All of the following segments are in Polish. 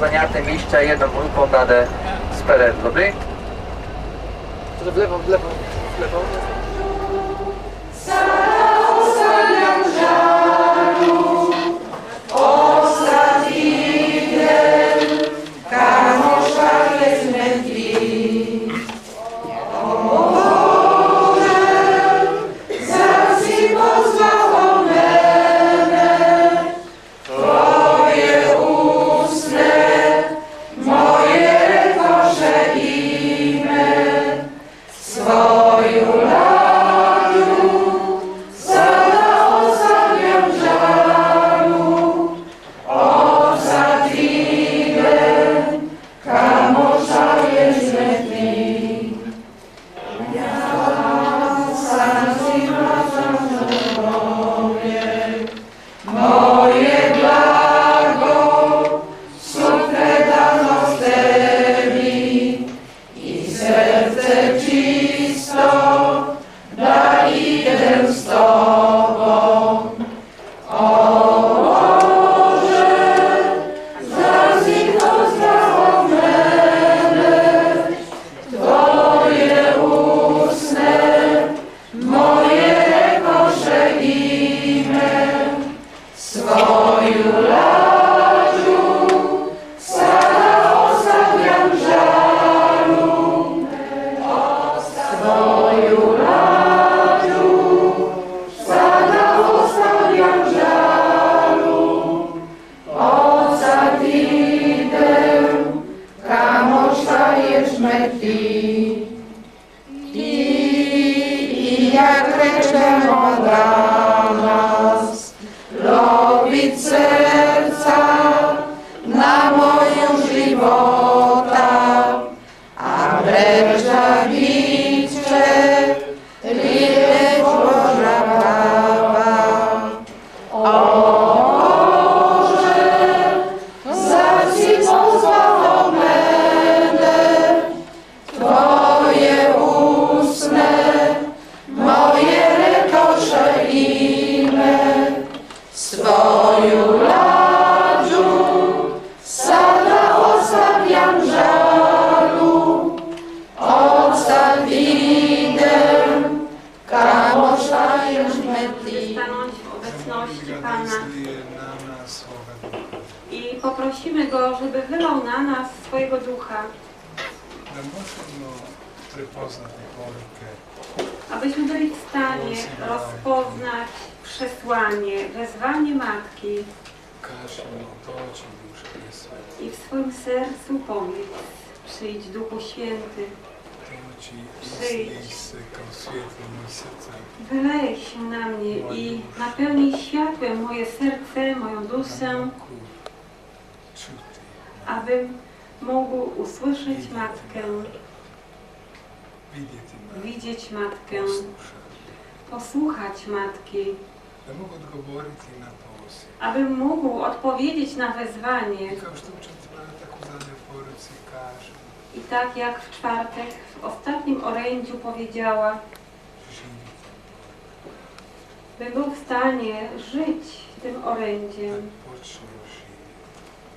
zaняty jeszcze jedną wypowiadę sперед. Dobry? W lewo, w lewo, w lewo. Stanąć w obecności Pana i poprosimy Go, żeby wylał na nas swojego ducha, abyśmy byli w stanie rozpoznać przesłanie, wezwanie Matki i w swoim sercu powiedz: przyjdź Duchu Święty, przyjdź, wylej się na mnie i napełnij światłem moje serce, moją duszę, abym mógł usłyszeć Matkę, widzieć Matkę, posłuchać Matki, abym mógł odpowiedzieć na wezwanie. I tak jak w czwartek, w ostatnim orędziu powiedziała, bym był w stanie żyć tym orędziem,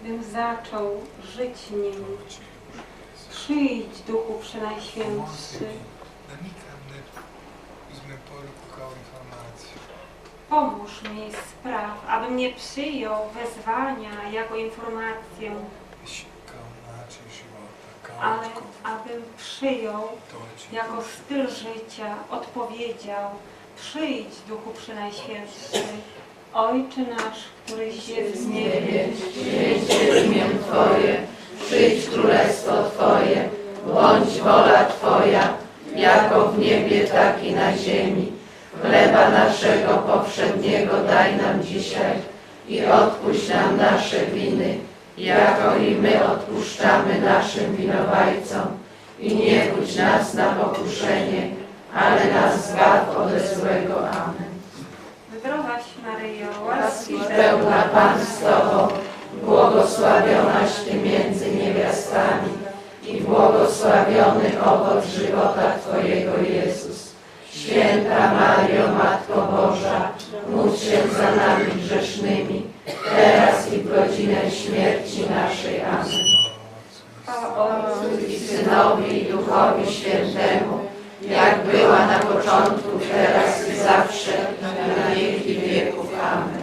bym zaczął żyć nim. Przyjdź, Duchu Przenajświętszy. Pomóż mi spraw, abym nie przyjął wezwania jako informację, ale abym przyjął jako styl życia, odpowiedział: przyjdź, Duchu Przenajświętszy. Ojcze nasz, któryś jest w niebie, święcie imię Twoje, przyjdź królestwo Twoje, bądź wola Twoja, jako w niebie, tak i na ziemi. Chleba naszego powszedniego daj nam dzisiaj i odpuść nam nasze winy, jako i my odpuszczamy naszym winowajcom. I nie budź nas na pokuszenie, ale nas zbaw ode złego. Amen. Zdrowaś Maryjo, Łaski pełna Pan z Tobą, błogosławionaś Ty między niewiastami i błogosławiony owoc żywota Twojego, Jezus. Święta Maryjo, Matko Boża, módl się za nami grzesznymi, teraz i w godzinę śmierci naszej. Amen. Duchowi Świętemu, jak była na początku, teraz i zawsze, na wieki wieków. Amen.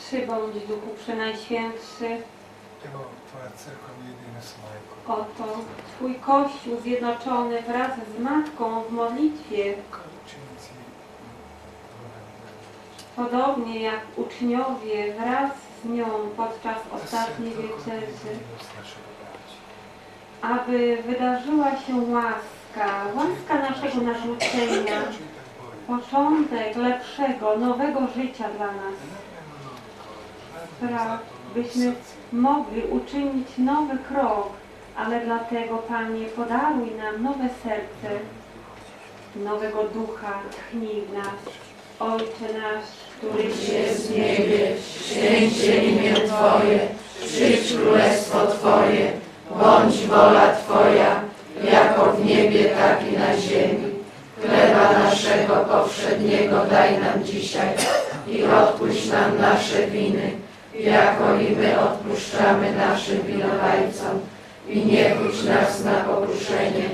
Przybądź Duchu Przenajświętszy. Twoja cerkwa jedyna Majko. Oto Twój Kościół zjednoczony wraz z Matką w modlitwie, Uczynicy podobnie jak uczniowie wraz z nią podczas ostatniej wieczerzy, aby wydarzyła się łaska naszego nawrócenia, początek lepszego, nowego życia dla nas. Spraw, byśmy mogli uczynić nowy krok, ale dlatego, Panie, podaruj nam nowe serce, nowego ducha, tchnij w nas. Ojcze nasz, któryś Jest w niebie, święć się imię Twoje, przyjdź królestwo Twoje, bądź wola Twoja, jako w niebie, tak i na ziemi. Chleba naszego powszedniego daj nam dzisiaj i odpuść nam nasze winy, jako i my odpuszczamy naszym winowajcom. I nie budź nas na pokuszenie,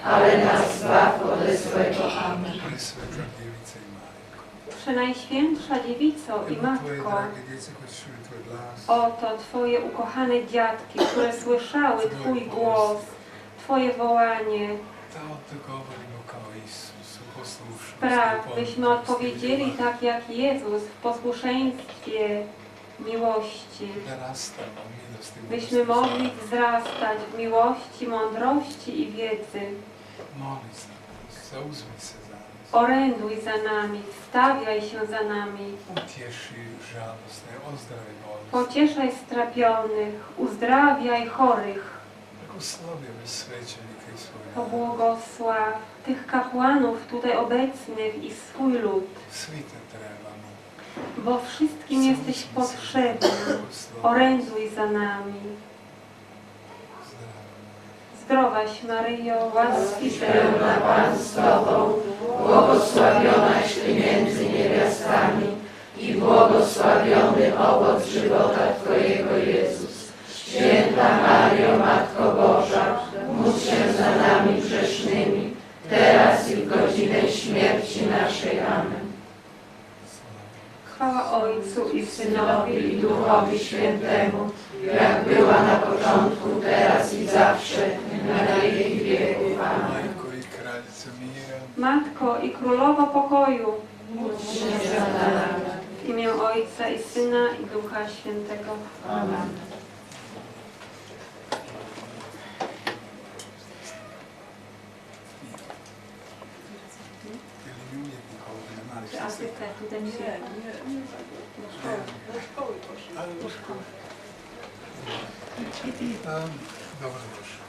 ale nas zbaw ode złego. Amen. Presveta Djevice i Majko. Przenajświętsza Dziewico i Tvoje Matko, drage djece koji čuju Tvoj glas, oto Twoje ukochane dziatki, które słyszały Twój głos, Twoje wołanie. da odgovorimo kao Isus u poslušnosti. Spraw, byśmy odpowiedzieli tak jak Jezus w posłuszeństwie miłości, Da rastamo u milosti byśmy mogli wzrastać w miłości, mądrości i wiedzy. Moli za nas, zauzmi se za nas. Oręduj za nami, wstawiaj się za nami, Utješi žalostne, ozdravi bolesti. pocieszaj strapionych, uzdrawiaj chorych. Blagoslovi ove svećenike i svoj narod. Pobłogosław tych kapłanów tutaj obecnych i swój lud, Svi te trebamo. bo wszystkim jesteś potrzebny. Oręduj za nami. Zdrowaś Maryjo, łaski Pełna Pan z Tobą, błogosławionaś Ty między niewiastami i błogosławiony owoc żywota Twojego Jezus. Święta Maryjo, Matko Boża, módl się za nami grzesznymi, teraz i w godzinę śmierci naszej. Amen. Chwała Ojcu i Synowi i Duchowi Świętemu, jak była na początku, teraz i zawsze, na wieki wieków. Amen. Majko i kraljico mira, Matko i Królowo Pokoju, Módl się za nami. w imię Ojca i Syna i Ducha Świętego. Amen. ili mi uvjetnih ovdje na mali A Ty też tutaj się Dobrodošli.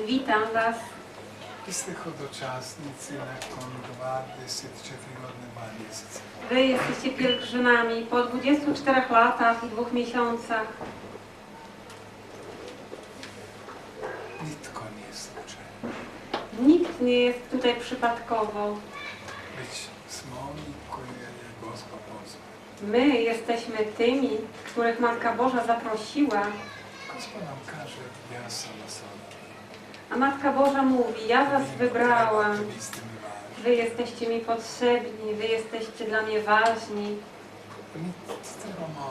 Witam Was. Vi ste hodočasnici nakon 24 godine 2 mjeseca. Wy jesteście pielgrzymami po 24 latach i 2 miesiącach. Nitko nije slučajno. Nikt nie jest tutaj przypadkowo. Već smo oni koje je Gospa pozvala. My jesteśmy tymi, których Matka Boża zaprosiła, Gospa nam kaže, ja sam vas odabio. a Matka Boża mówi, ja Was wybrałam, Vi ste mi važni. Wy jesteście mi potrzebni, Wy jesteście dla mnie ważni. Mi trebamo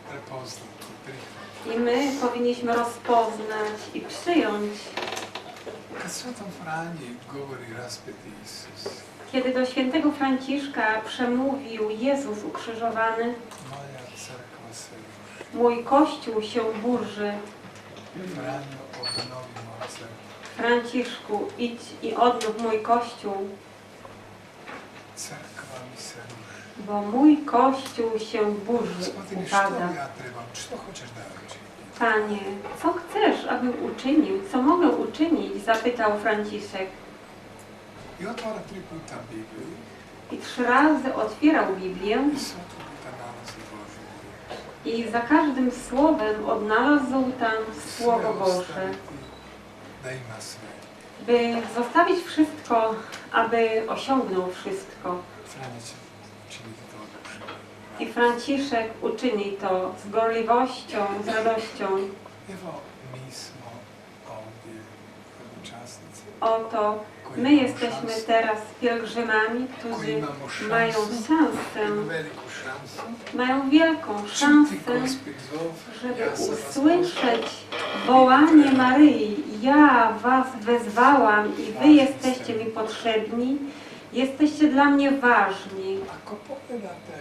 prepoznati, prihvatiti. I my powinniśmy rozpoznać i przyjąć. Kad Svetom Franji govori raspeti Isus, Kiedy do świętego Franciszka przemówił Jezus ukrzyżowany, moja crkva se ruši. mój Kościół się burzy. Franjo, obnovimo crkvu. Franciszku, idź i odnów mój Kościół, Crkva mi se ruši. bo mój Kościół się burzy, Gospodine, što upada. ja trebam? Što hoćeš da ja učinim? Panie, co chcesz, abym uczynił? Co mogę uczynić? Zapytał Franciszek. I otvara 3 puta Bibliju I 3 razy otwierał Biblię i svaki puta nalazi Božju riječ. i za każdym słowem odnalazł tam Słowo Sve Boże, ostaviti da ima sve. by zostawić wszystko, aby osiągnął wszystko. Franja će činiti to oduševljenje. I Franciszek uczyni to z gorliwością, z radością. Evo, mi smo ovdje hodočasnici Oto my jesteśmy teraz pielgrzymami, którzy mają szansę, veliku šansu, mają wielką čuti szansę, Gospin zov, żeby ja sam vas usłyszeć wołanie Maryi. Ja was wezwałam i wy jesteście mi potrzebni, jesteście dla mnie ważni. Ako pogledate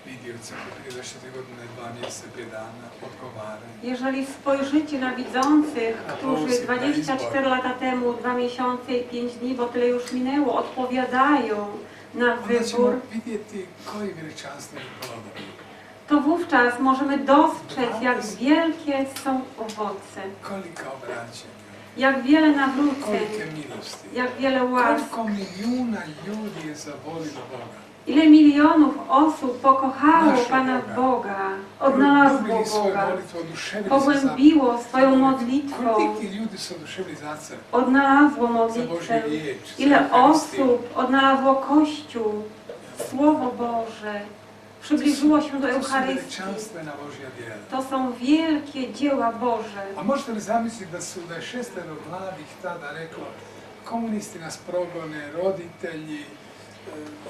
vidjevce koji prije 4 godine, 2 mjeseca, 5 dana odgovaraju, Jeżeli spojrzycie na widzących, którzy 24 lata temu, 2 miesiące i 5 dni, bo tyle już minęło, odpowiadają na onda ćemo wybór, vidjeti koji veličanstveni plodom, to wówczas możemy dostrzec, jak wielkie są owoce, kolika obraćanja, jak wiele nawróceń, kolike milosti, jak wiele łask, koliko milijuna ljudi je zavolilo Boga. ile milionów osób pokochało Pana Boga, odnalazło Ljubili svoju Boga, molitvu, oduševili se za... pogłębiło swoją modlitwą, Koliki ljudi su oduševili za crkvu, odnalazło za modlitwę. Božju riječ, za Ile Eucharistiju. osób odnalazło Kościół, Słowo Boże, przybliżyło się do To su Eucharystii. veličanstvena Božja djela. To są wielkie dzieła Boże. A možete li zamisliti da je 6 mladih tada reklo komunisti nas progone, roditelji,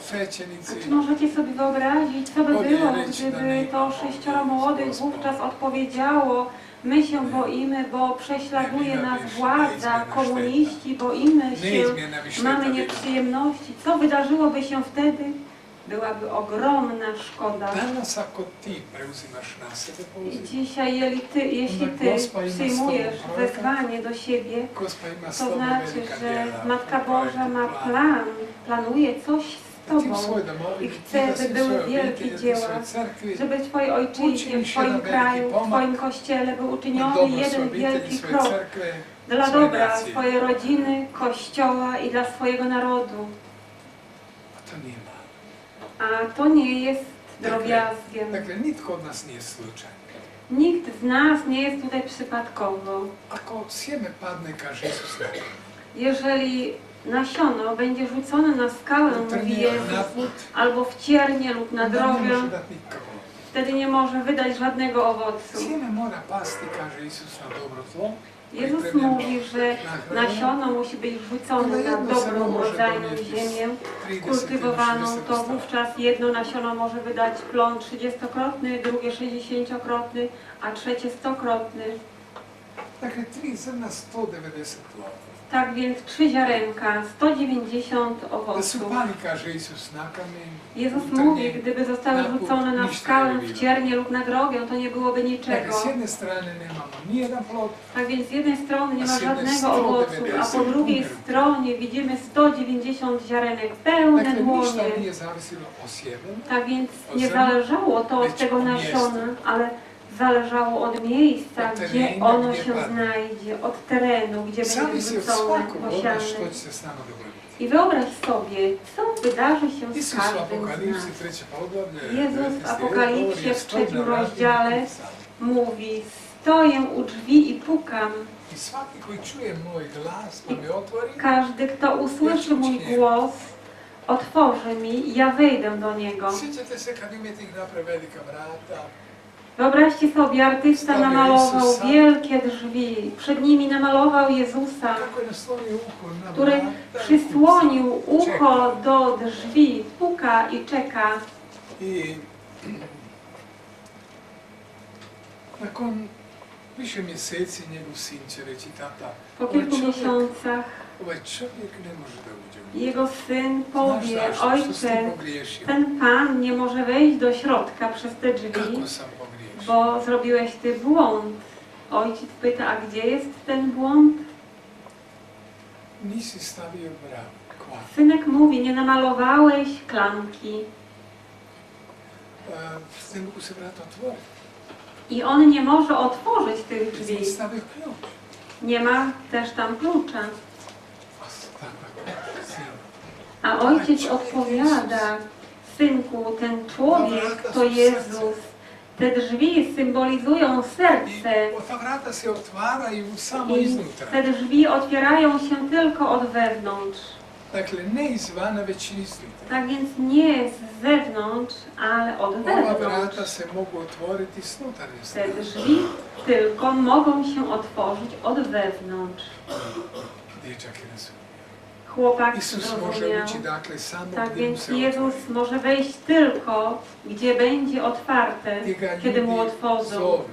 svećenici, Czy możecie sobie wyobrazić, co by było, gdyby to 6 młodych wówczas odpowiedziało: my się boimy, bo prześladuje nas władza, komuniści, boimy się, neizmjerna mi šteta mamy bila. nieprzyjemności. Co wydarzyłoby się wtedy? Byłaby ogromna szkoda. Danas ako ti preuzimaš na sebe I poziv, dzisiaj, jeśli Ty przyjmujesz wezwanie do siebie, Gospa ima s to tobom znaczy, velika że djela, Matka Boża ma plan. planuje coś z Da ti u Tobą svojoj i domovini, chce, da si by u były svojoj wielkie obitelji, da ti u dzieła, svojoj crkvi, żeby w Twojej ojczyźnie, w Twoim kraju, w Twoim kościele był na uczyniony dobro svoje jeden obitelji, wielki svoje krok crkve, dla svoje dobra nacije. swojej rodziny, kościoła i dla swojego narodu. A to nije malo. A to nie jest drobiazgiem. Dakle, nitko od nas nije slučaj. Nikt z nas nie jest tutaj przypadkowo. Ako sjeme padne, kaže Isus na to, Jeżeli nasiono będzie rzucone na skałę, mówi trnje Jezus, na put, albo w ciernie lub na onda ne drogę, može dati nikako. wtedy nie może wydać żadnego owocu. Sjeme mora pasti, kaže Isus, na dobro tlo. Jezus pripremljeno mówi, że na hranu. nasiono musi być rzucone na dobrą, urodzajną ziemię, 30, kultywowaną, 40 to stav. wówczas jedno nasiono może wydać plon 30-krotny, drugie 60-krotny, a trzecie 100-krotny. Dakle, 3 zrna, 190 plodova. Tak więc 3 ziarenka, 190 Da su owoców. pali, kaže Isus, na kamen, Jezus u mówi, trnje, gdyby zostały rzucone na skałę, w ciernie lub na drogę, to nie byłoby Dakle, niczego. s jedne strane nemamo nijedan plod, Tak więc z jednej strony nie A ma z jednej żadnego strony owocu, a po 90 drugiej numer. stronie widzimy 190 ziarenek, pełne dakle, ništa dłonie. nije zavisilo o sjemenu, Tak więc od nie ziemi, zależało to od lecz tego od nasiona, miejsca. ale zależało od miejsca, Od gdzie terenu, ono gdzie się padnie. znajdzie, od terenu, gdzie będzie zavisi od wrzucone, svakog od nas posiane. što će se s nama dogoditi. I wyobraź sobie, co wydarzy się z Isus u każdym z Apokalipsi, nas. 3. poglavlje, Jezus w 19. Apokalipsie govori, w stojim 3. na vratima rozdziale i kucam. Mówi: stoję u drzwi i pukam. I svaki koji čuje moj glas pa mi otvori, Każdy, kto usłyszy mój głos, otworzy mi i ja wejdę do niego. sjećate se kad umjetnik napravi velika vrata, Wyobraźcie sobie, artysta namalował wielkie drzwi. Przed nimi namalował Jezusa, kako je naslonio uho na który vrata, przysłonił ucho Czeka. do drzwi, puka i czeka. I nakon više mjeseci njegov sin će reći, tata, Po kilku miesiącach ovaj čovjek ne može da uđe u jego syn powie: Znaš zašto? Što si ti ojcze, pogriješio? ten pan nie może wejść do środka przez te drzwi, Kako sam pogriješio? bo zrobiłeś ty błąd. Ojciec pyta: a gdzie jest ten błąd? Nisi stavio bram, kvar. Synek mówi: nie namalowałeś klamki. Ne mogu se vrata otvoriti. I on nie może otworzyć tych drzwi. Nisam stavio ključ. Nie ma też tam klucza. A tako, sin. A ojciec odpowiada: synku, ten człowiek to Jezus. Te drzwi symbolizują serce I ta vrata se otvaraju samo i iznutra. te drzwi otwierają się tylko od wewnątrz. Dakle, ne izvana, već iznutra. Tak więc nie z zewnątrz, ale od Ova wewnątrz. vrata se mogu otvoriti s unutarnje Te strane. drzwi tylko mogą się otworzyć od wewnątrz. dječak je razumio. Chłopak Isus može zrozumiał. ući dakle samo Tak gdje mu więc se Jezus otvori. może wejść tylko, gdzie będzie otwarte, Gdje ga kiedy mu ljudi otworzą, zovnu,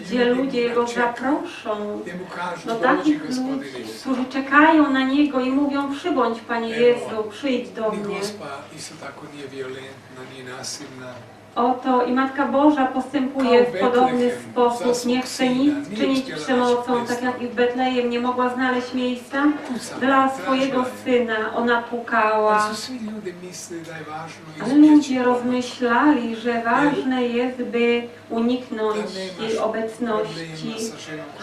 gdzie ludzie ga Go čekaju, zaproszą. gdje mu kažu Do dođi takich gospodine ludzi, Isus. którzy czekają na Niego i mówią: przybądź, Panie Jezu, przyjdź do Ni mnie. Gospa isto tako nije violentna, nije nasilna. Oto i Matka Boża postępuje w podobny sposób. Nie chce nic czynić przemocą, tak jak i w Betlejem nie mogła znaleźć miejsca Kuca, dla tražila swojego je. syna. Ona Ali pukała. su svi ljudi mislili da je važno Ale izbjeći ludzie pomoć. rozmyślali, że ważne jest, by uniknąć jej obecności,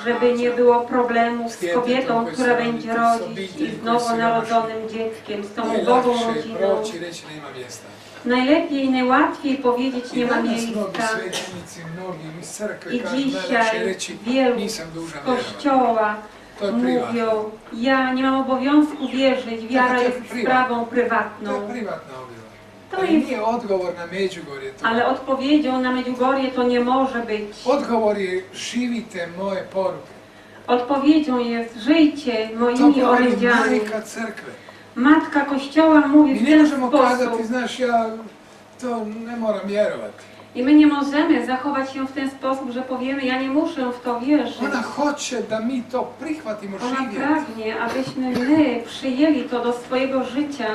żeby nie było problemów z kobietą, która będzie rodzić i z nowonarodzonym dzieckiem, z tą Nije ubogą lakše rodziną. proći i reći nema mjesta. Najlepiej i najłatwiej powiedzieć: nie I ma danas mnogi miejsca. svećenici, mnogi iz crkve I kažu najlakše dzisiaj reći wielu nisam z dužan vjerovati. Kościoła To je privatno. mówią: ja nie mam obowiązku wierzyć, wiara jest sprawą To prywatną. je privatna objava. To Ali jest, nije odgovor na Međugorje to. ale odpowiedzią na Medjugorje to nie może być. Odgovor je živite moje poruke. Odpowiedzią jest: żyjcie To moimi govori orędziami. majka crkve. Matka Kościoła mówi Mi w ne ten možemo kazati, sposób. znaš, ja to ne moram vjerovati. I my nie możemy zachować się w ten sposób, że powiemy: ja nie muszę w to wierzyć. Ona hoće da mi to prihvatimo, Ona živjeti. pragnie, abyśmy my przyjęli to do swojego życia,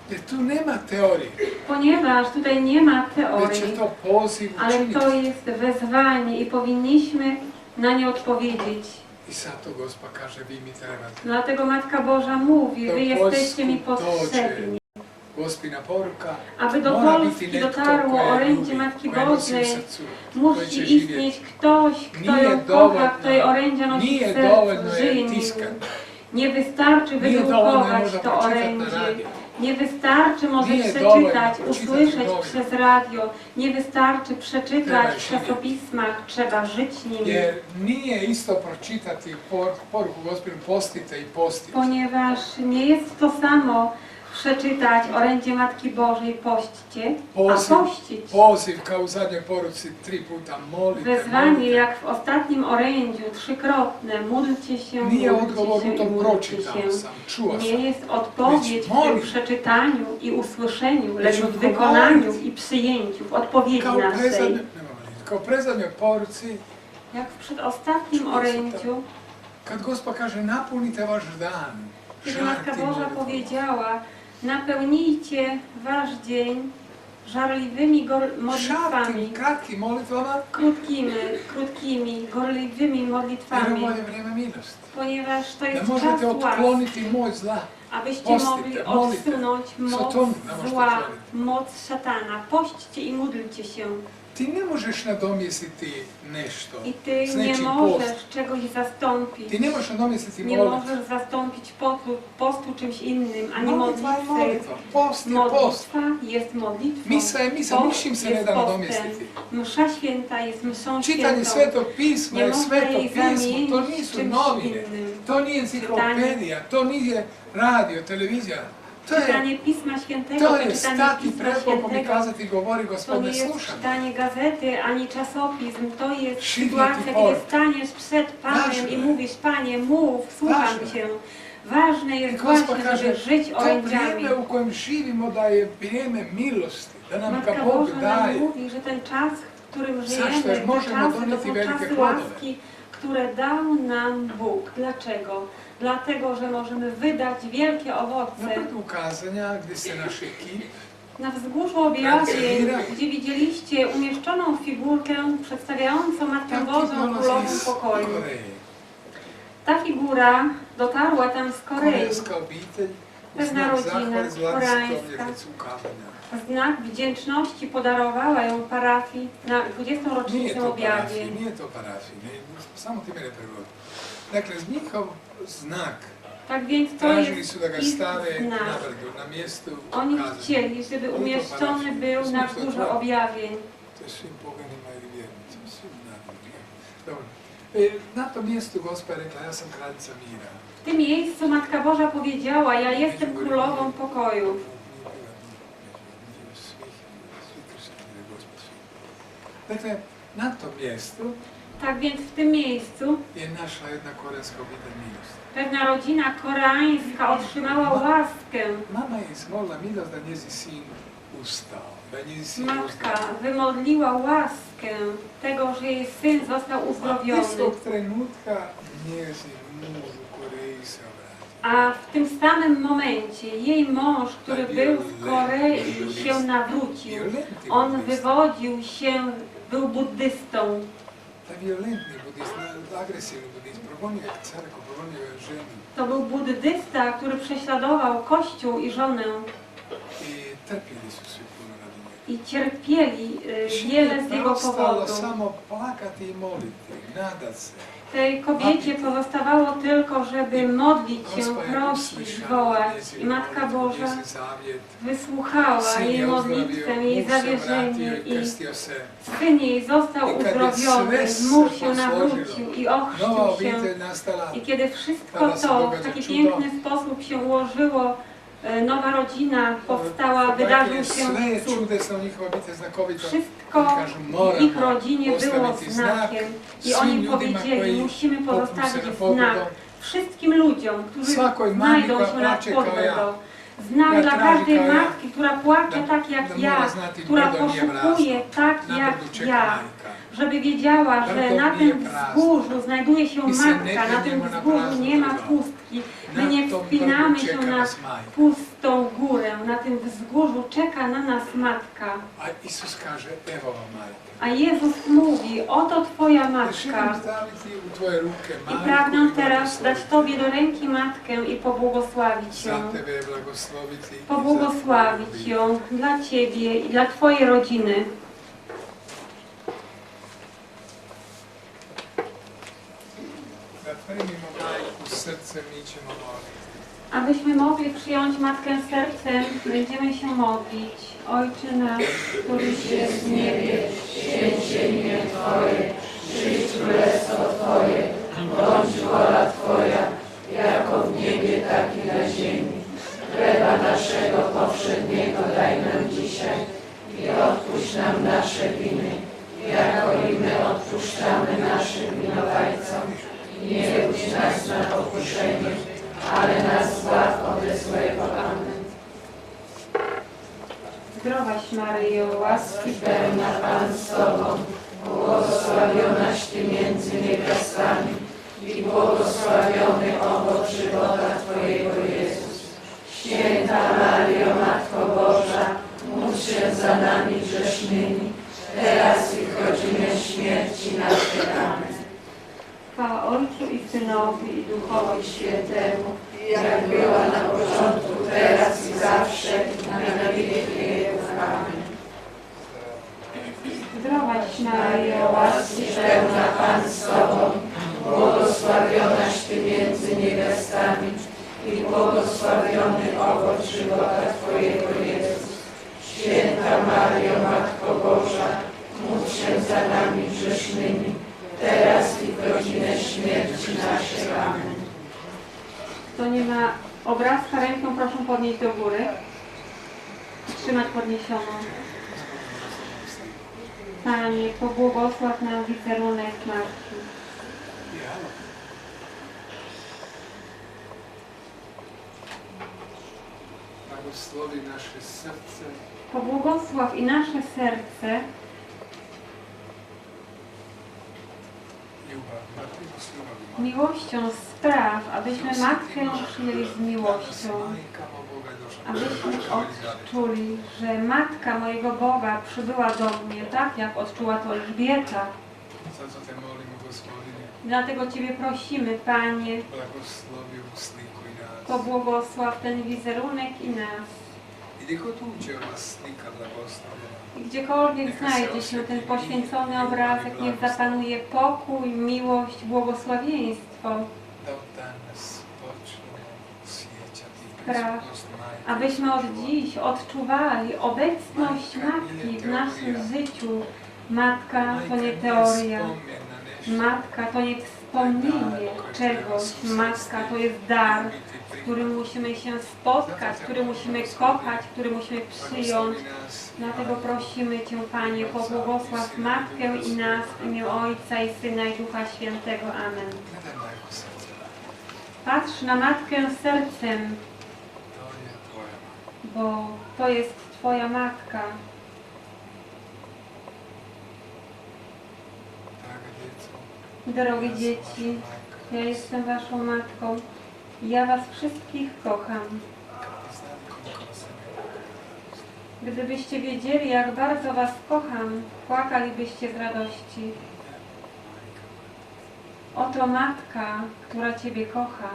Jer tu nema teorije, ponieważ tutaj nie ma već je teorii, to poziv ale učiniti. to jest wezwanie i powinniśmy na nie odpowiedzieć. I sad to Gospa kaže, vi mi trebate. Dlatego Matka Boża mówi: Do wy jesteście mi Polsku potrzebni. Gospina poruka Aby do mora biti Polski netko dotarło koje orędzie ljubi, Matki koje nosi u Bożej, srcu, koje će musi živjeti. istnieć ktoś, kto Nije ją kocha, dovoljno, kto jej orędzia nosi w nije sercu, dovoljno żyje je nim. tiskati. Nie wystarczy Nije dovoljno je wydrukować možda to pročitati na orędzie. radio. Nie wystarczy może Nie przeczytać, dovoljno pročitati usłyszeć novine. przez radio. Nie wystarczy przeczytać Treba w živjeti. czasopismach. Trzeba żyć nimi. Jer nije isto pročitati poruku Gospinu, postite i postite. Ponieważ nie jest to samo przeczytać orędzie Matki Bożej: pośćcie, a pościć. Poziv kao u zadnjoj poruci 3 puta molite, Wezwanie molite. jak w ostatnim orędziu, trzykrotne: módlcie się, Nije módlcie odgovor się u i tom módlcie pročitao się. sam, čuo Nie sam. jest odpowiedź Być w tym molim. przeczytaniu i usłyszeniu, Być lecz w odgovoriti. wykonaniu i przyjęciu, w odpowiedzi Kao naszej. kao prezadnjoj poruci, Jak w przedostatnim orędziu, kad Gospa kaže napunite vaš dan, kiedy Matka žarkim Boża molitvom. powiedziała: napełnijcie wasz dzień żarliwymi modlitwami, Šarkim, kratkim molitvama, krótkimi, gorliwymi jer modlitwami, ovo je vrijeme milosti. ponieważ to Da jest czas možete łaski, otkloniti moć zla. abyście Postite, mogli molite. odsunąć moc Sotonu ne možete zła, otkloniti. moc szatana. Pośćcie i módlcie się. Ti ne možeš nadomjestiti nešto I ty s nie nečim możesz post. czegoś zastąpić. Ti ne možeš nadomjestiti Nie molitvu. możesz zastąpić postu czymś innym, ani Molitva je modlitwy. molitva, post je post. Modlitwa jest modlitwą. Misa je misa, Post ničim se ne jest da postem. nadomjestiti. Msza święta jest mszą Čitanje świętą. Svetog pisma Nie je można Sveto jej pismo, zamienić to nisu czymś novine, innym. to nije enciklopedija, to nije radio, televizija. To je, Czytanie Pisma Świętego, to to je czytanie stati Pisma prepom i Świętego, kazati govori to Gospodine nie jest slušam. czytanie gazety, ani czasopism. To jest Szybki sytuacja, typowy. kiedy staniesz przed Panem Ważne. i mówisz: Panie, mów, słucham Ważne. Cię. Ważne I jest Gospa właśnie, kaže, żeby żyć to orędziami. vrijeme u kojem živimo da je vrijeme milosti, da nam ga Matka Bog Boża nam daje. mówi, że ten czas, w którym Zašto? żyjemy, Jer te možemo czasy to donijeti są velike czasy plodove. łaski, które dał nam Bóg. Dlaczego? Dlatego, że możemy wydać wielkie Na owoce. brdu ukazanja gdje se naš ekip Na wzgórzu objawień, gdzie widzieliście umieszczoną figurkę przedstawiającą Matkę tam Bożą dolazi Królową iz Pokoju. Koreje. Ta figura dotarła tam z Korei. Korejska obitelj, u Pewna znak rodzina zahvale zlatistom koreańska. mjesecu ukazanja. W znak wdzięczności podarowała ją parafii na 20. Nije rocznicę to parafij, objawień. nije to parafij, samo ti mene prevodi. Dakle, njihov znak Tak więc to tražili jest su da ga ich stave na znak. brdu, na mjestu Oni ukazanja. chcieli, żeby Ale to umieszczony parafii. był To na są górze to- objawień. To je svim poganima ili vjernicima, svim narodima. Dobro. Na tom mjestu Gospa je rekla, ja sam kraljica mira. W tym miejscu Matka Boża powiedziała: ja jestem królową pokoju. Dakle, na tom mjestu Tak więc w tym miejscu je našla jedna korejska obitelj milost. pewna rodzina koreańska otrzymała łaskę. Mama je smolila milost da njezin sin ustao, da njezin sin Matka ustao. wymodliła łaskę tego, że jej syn został A uzdrowiony. istog trenutka njezin muž u Koreji se obratio. A w tym samym momencie jej mąż, który był w Korei, się nawrócił. On wywodził się, był buddystą. Taj violentni budist, agresivni budist, progonio je carko, progonio je ženu. To był buddysta, który prześladował Kościół i żonę I trpjeli su svi puno radi njega. i cierpieli wiele z jego Ostalo powodu. samo plakati i moliti, nadat se. Tej kobiecie pozostawało tylko, żeby modlić się, Gospa je prosić, uslišala wołać. njezin I Matka molitvu, Boża njezin zavjet. wysłuchała Sin jej je modlitwę, ozdravio, jej muž se zawierzenie vratio i i krstio se. syn jej został I kad je uzdrowiony, sve mąż se się posložilo, nawrócił i Nova ochrzcił się. obitelj nastala. I kiedy wszystko Teraz się to w događa taki cudo. piękny sposób się ułożyło, nowa rodzina powstała, wydarzył Dakle, sve je się cud. čudesno, njihova obitelj znakovita. Wszystko Oni kažu, w moramo ich rodzinie było postaviti znak znakiem i svim oni ljudima powiedzieli, koji musimy popnu se pozostawić na znak pogledom. wszystkim ludziom, którzy Svakoj mami znajdą koja się na plače kao ja. podwórku. Znak Ja dla traži każdej kao ja. matki, która płacze Da- tak jak da ja, mora znati która brdo nije poszukuje prazno. tak Na jak brdu čeka ja, majka. żeby wiedziała, że Brdo na nije tym prazno. wzgórzu znajduje się Mi se ne matka, na tym penjemo na wzgórzu prazno nie ma brdo. pustki. My Na nie tom wspinamy brdu się čeka na nas majka. pustą górę, na tym wzgórzu czeka na nas matka. A Isus kaže, evo vam majka. A Jezus mówi, oto Twoja Želim matka. staviti u tvoje ruke I majku pragnę i teraz dać blagosloviti. Tobie do ręki matkę i pobłogosławić Za ją. tebe je blagosloviti. i za Pobłogosławić tvoju ją dla Ciebie i dla Twojej rodziny. Da primimo majku srcem, mi ćemo moliti. Abyśmy mogli przyjąć Matkę sercem, będziemy się modlić. Ojcze nasz, któryś jest w niebie, Święć się imię Twoje, przyjdź królestwo Twoje, bądź wola Twoja, jako w niebie, tak i na ziemi. Chleba naszego powszedniego daj nam dzisiaj i odpuść nam nasze winy, jako i my odpuszczamy naszym winowajcom. Nie budź nas na pokuszenie, ale nas zbaw ode złego. Amen. Zdrowaś Maryjo, łaski Pełna Pan z Tobą, błogosławionaś Ty między niewiastami i błogosławiony owoc żywota Twojego Jezus. Święta Maryjo, Matko Boża, módl się za nami grzesznymi, teraz i w godzinę śmierci naszej. Amen. chwała Ojcu i Synowi i Duchowi Świętemu, jak była na początku, teraz i zawsze, i na wieki wieków. Amen. Zdrowaś Maryjo, Łaski pełna Pan z Tobą, błogosławionaś Ty między niewiastami i błogosławiony owoc żywota Twojego Jezus. Święta Maryjo, Matko Boża, módl się za nami grzesznymi, teraz i w godzinę śmierci naszej. Amen. Kto nie ma obrazka ręką, proszę podnieść do góry. Trzymać podniesioną. Panie, pobłogosław nam wizerunek Matki. Blagoslovi naše srce, Pobłogosław i nasze serce ljubav, Matko s ljubavi. miłością spraw, abyśmy Matkę przyjęli z miłością. Majkama Boga je došla. Abyśmy Majka Elizabeth. odczuli, że Matka mojego Boga przybyła do mnie, tak jak odczuła to Elżbieta. Zato te molimo, Gospodine, Dlatego Ciebie prosimy, Panie, blagoslovi ovu sliku i nas. pobłogosław ten wizerunek i nas. I gdje god uđe ova slika blagoslovljena, I gdziekolwiek znajdzie się ten poświęcony obrazek, niech zapanuje pokój, miłość, błogosławieństwo, da od danas počnemo osjećati Prav. prisutnost Majke. abyśmy od dziś odczuwali obecność Matki w naszym życiu. Matka to nie teoria, spomen na nešto. Matka to nie wspomnienie czegoś. Matka to jest dar, z którym musimy się spotkać, który musimy kochać, który musimy przyjąć. Dlatego prosimy Cię, Panie, pobłogosław Matkę i nas w imię Ojca i Syna i Ducha Świętego. Amen. Gledaj majku srca. Patrz na Matkę sercem, To je tvoja majka. bo to jest Twoja Matka. Draga djeco, Drogie dzieci, ja jestem Waszą Matką i ja Was wszystkich kocham. kad bi znali koliko vas ima. Gdybyście wiedzieli, jak bardzo Was kocham, płakalibyście z radości. Oto Matka, która Ciebie kocha.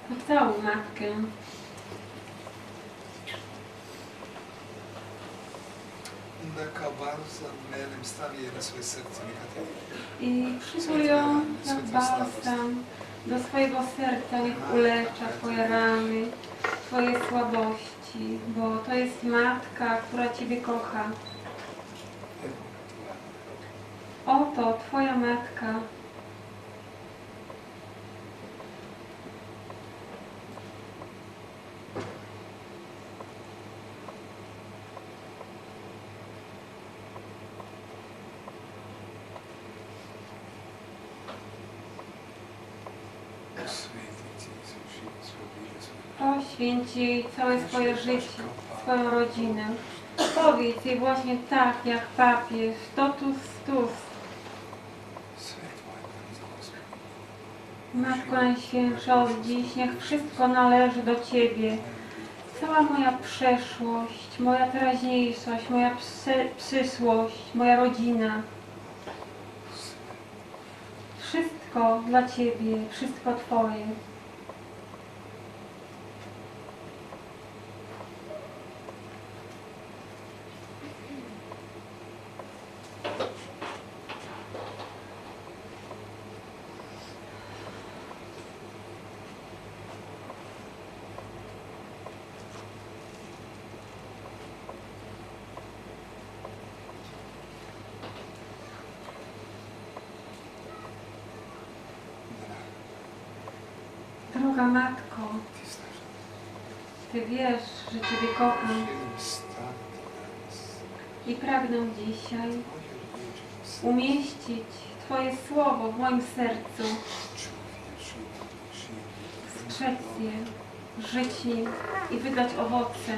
Pocałuj Matkę. Onda kao balzam melem stavi je na svoje srce, neka te I przytul ją jak balsam do swojego serca, niech ulecza Twoje rany, Twoje słabości, bo to jest Matka, która Ciebie kocha. Oto Twoja Matka. Poświęć jej całe swoje życie, swoją rodzinę. Powiedz jej właśnie tak, jak papież, totus tus. Sve tvoje panice, Gospodи. Matko Najświętsza, od dziś niech wszystko należy do Ciebie. Cała moja przeszłość, moja teraźniejszość, moja przyszłość, moja rodzina. Wszystko dla Ciebie, wszystko Twoje. Droga Matko, Ti znaš da Ty wiesz, że Ciebie kocham želim staviti danas i pragnę dzisiaj Tvoje riječi u srcu, umieścić Twoje słowo w moim sercu, čuti, strzec je, żyć nim i wydać owoce.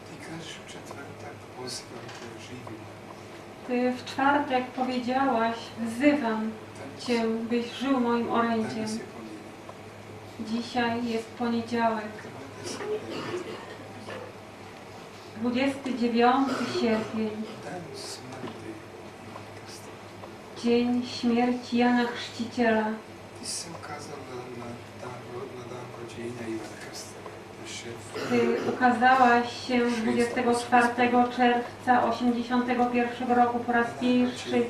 Ti kažeš u četvrtak pozivam te živimo. Ty w czwartek powiedziałaś, wzywam Cię, byś żył moim orędziem. Danas je ponedjeljak. Dzisiaj jest poniedziałek, 29 sierpień, Dan smrti i krsta. dzień śmierci Jana Chrzciciela. Ti si se ukazala na dan rođenja Ivana Krsta. Ty ukazałaś się 24 czerwca 1981 roku po raz pierwszy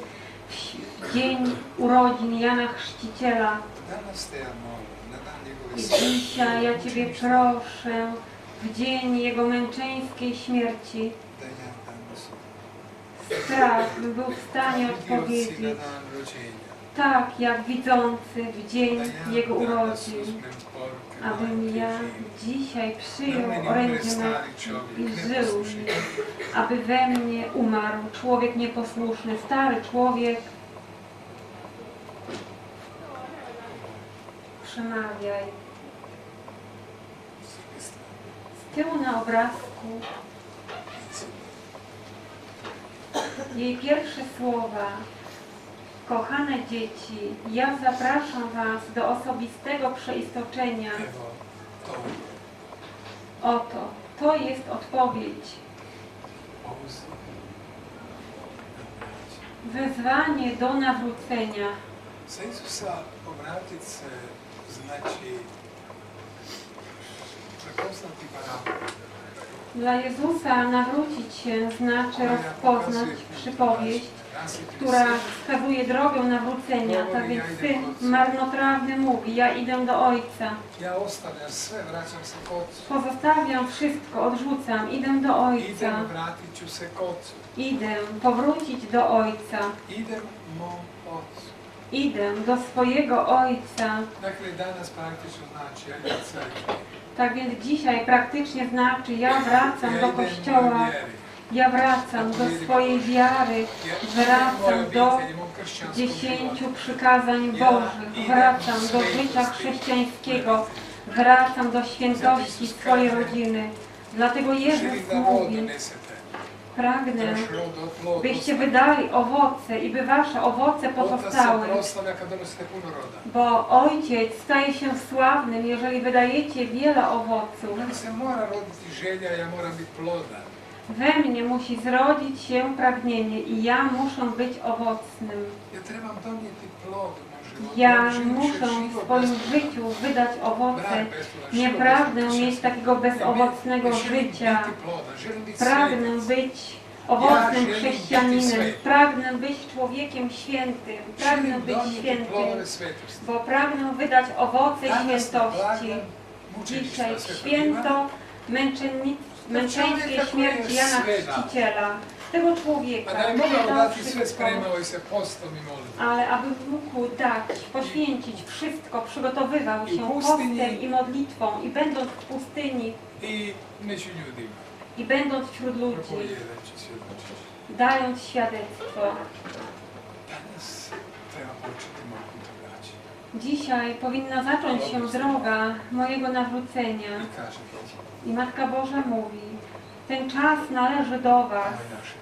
w dzień urodzin Jana Chrzciciela. Danas te ja molim, na dan njegove I smrti, dzisiaj ja Ciebie proszę, w dzień Jego męczeńskiej śmierci, da ja danas spraw, bym był w stanie vidioci na odpowiedzieć dan rođenja. tak, jak widzący w dzień Da Jego ja danas urodzin, uzmem poruke abym majke ja žive. dzisiaj Da przyjął meni umre orędzie stari matki i čovjek, żył, neposlušni. aby we mnie umarł człowiek nieposłuszny, stary człowiek. Przemawiaj. S druge strane, Z tyłu na obrazku jej pierwsze słowa. Kochane dzieci, ja zapraszam Was do osobistego przeistoczenia. evo, to je Oto, to jest odpowiedź. poziv na vraćanje. Wezwanie do nawrócenia. Za Isusa obratit se znači prepoznati parabola. Dla Jezusa nawrócić się znaczy rozpoznać przypowieść, która wskazuje drogę nawrócenia. Tak więc Syn marnotrawny mówi, ja idę do Ojca. Ja ostavljam sve, vraćam se k Otcu. Pozostawiam wszystko, odrzucam, idę do Ojca. Idem, vratit ću se k Otcu. Idę powrócić do Ojca. Idem mom Otcu. Idę do swojego Ojca. Dakle, danas praktično znači, ja idem crkvi. Tak więc dzisiaj praktycznie znaczy, ja wracam Ja do idem Kościoła, mojoj vjeri. ja wracam do swojej wiary, wracam do 10 przykazań Bożych, wracam do życia chrześcijańskiego, wracam do świętości swojej rodziny. Dlatego Jezus Želim da mówi, vodu nesete. pragnę, Vaš rod od plod byście ostane. wydali owoce i by wasze owoce Otac se pozostały. proslavlja kad donosite puno roda. Bo Ojciec staje się sławnym, jeżeli wydajecie wiele owoców. Meni se mora roditi želja, ja moram biti plodan. We mnie musi zrodzić się pragnienie i ja muszę być owocnym. Ja trebam donijeti plod u mom životu. Ja želim muszę živjeti w swoim bez- życiu wydać owoce. brak bezplodan, Nie život pragnę bez mieć takiego bezowocnego Ja želim życia. biti plodan, želim biti Pragnę svetac. być owocnym Ja želim chrześcijaninem. biti Pragnę być człowiekiem świętym. Pragnę Želim być donijeti świętym. plodove svetosti. Bo pragnę wydać owoce Danas je świętości. blagdan mučeništva Dzisiaj Svetog Ivana. święto męczeńskiej śmierci Jana Chrzciciela. Tego A człowieka, da je który mogao dał dati sve, wszystko, spremao je se postom i molitvom. ale aby mógł dać, poświęcić wszystko, przygotowywał się pustyni. postem i modlitwą i będąc w pustyni I među ljudima. i będąc wśród ludzi, Propovijedajući, svjedočeći. dając świadectwo. Danas treba početi moj put drugačije. Dzisiaj powinna zacząć się droga mojego nawrócenia. I kaže Bog, I Matka Boża mówi, ten czas należy do Was. ovo je naše.